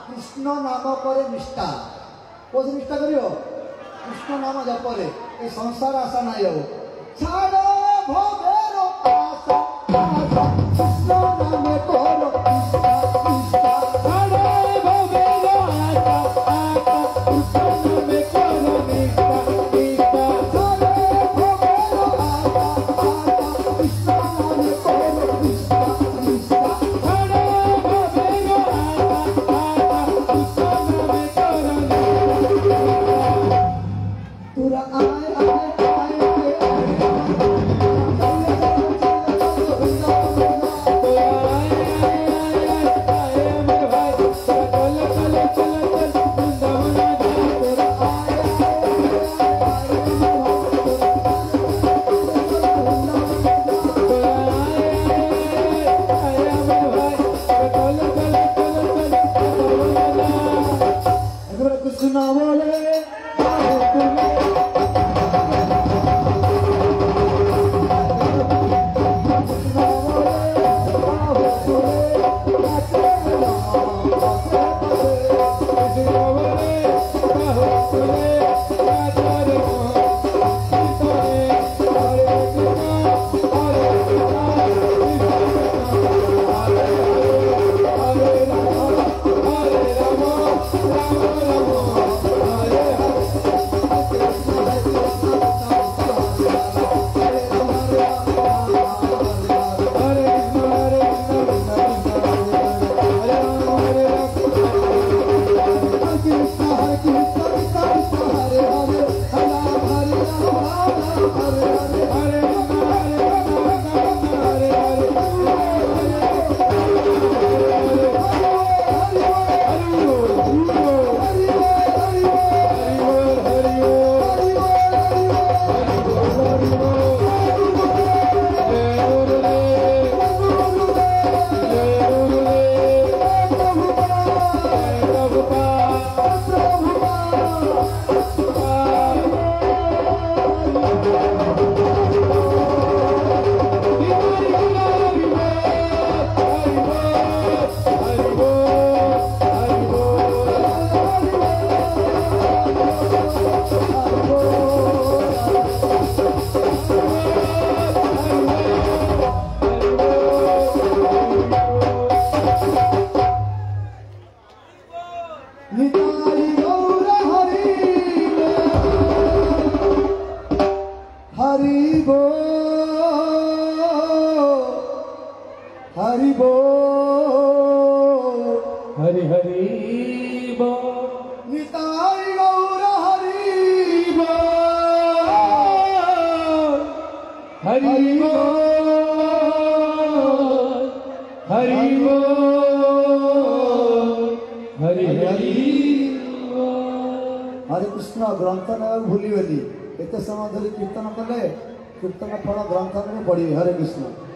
कृष्ण नाम पर निष्ठा कौन निष्ठा करियो कृष्ण नाम जपरे ए संसार आशा नहीं हो छाड़ो भवेरो आशा कृष्ण नाम करो निष्ठा कृष्ण बोले हरि बो हरि बो हरि हरि बो निताई गौर हरि बो हरि बो हरि बो हरि हरि हरे कृष्ण ग्रंथ ने भूली गली एत समय धरी कीर्तन कले कीर्तन फल ग्रंथ में पड़ी हरे कृष्ण।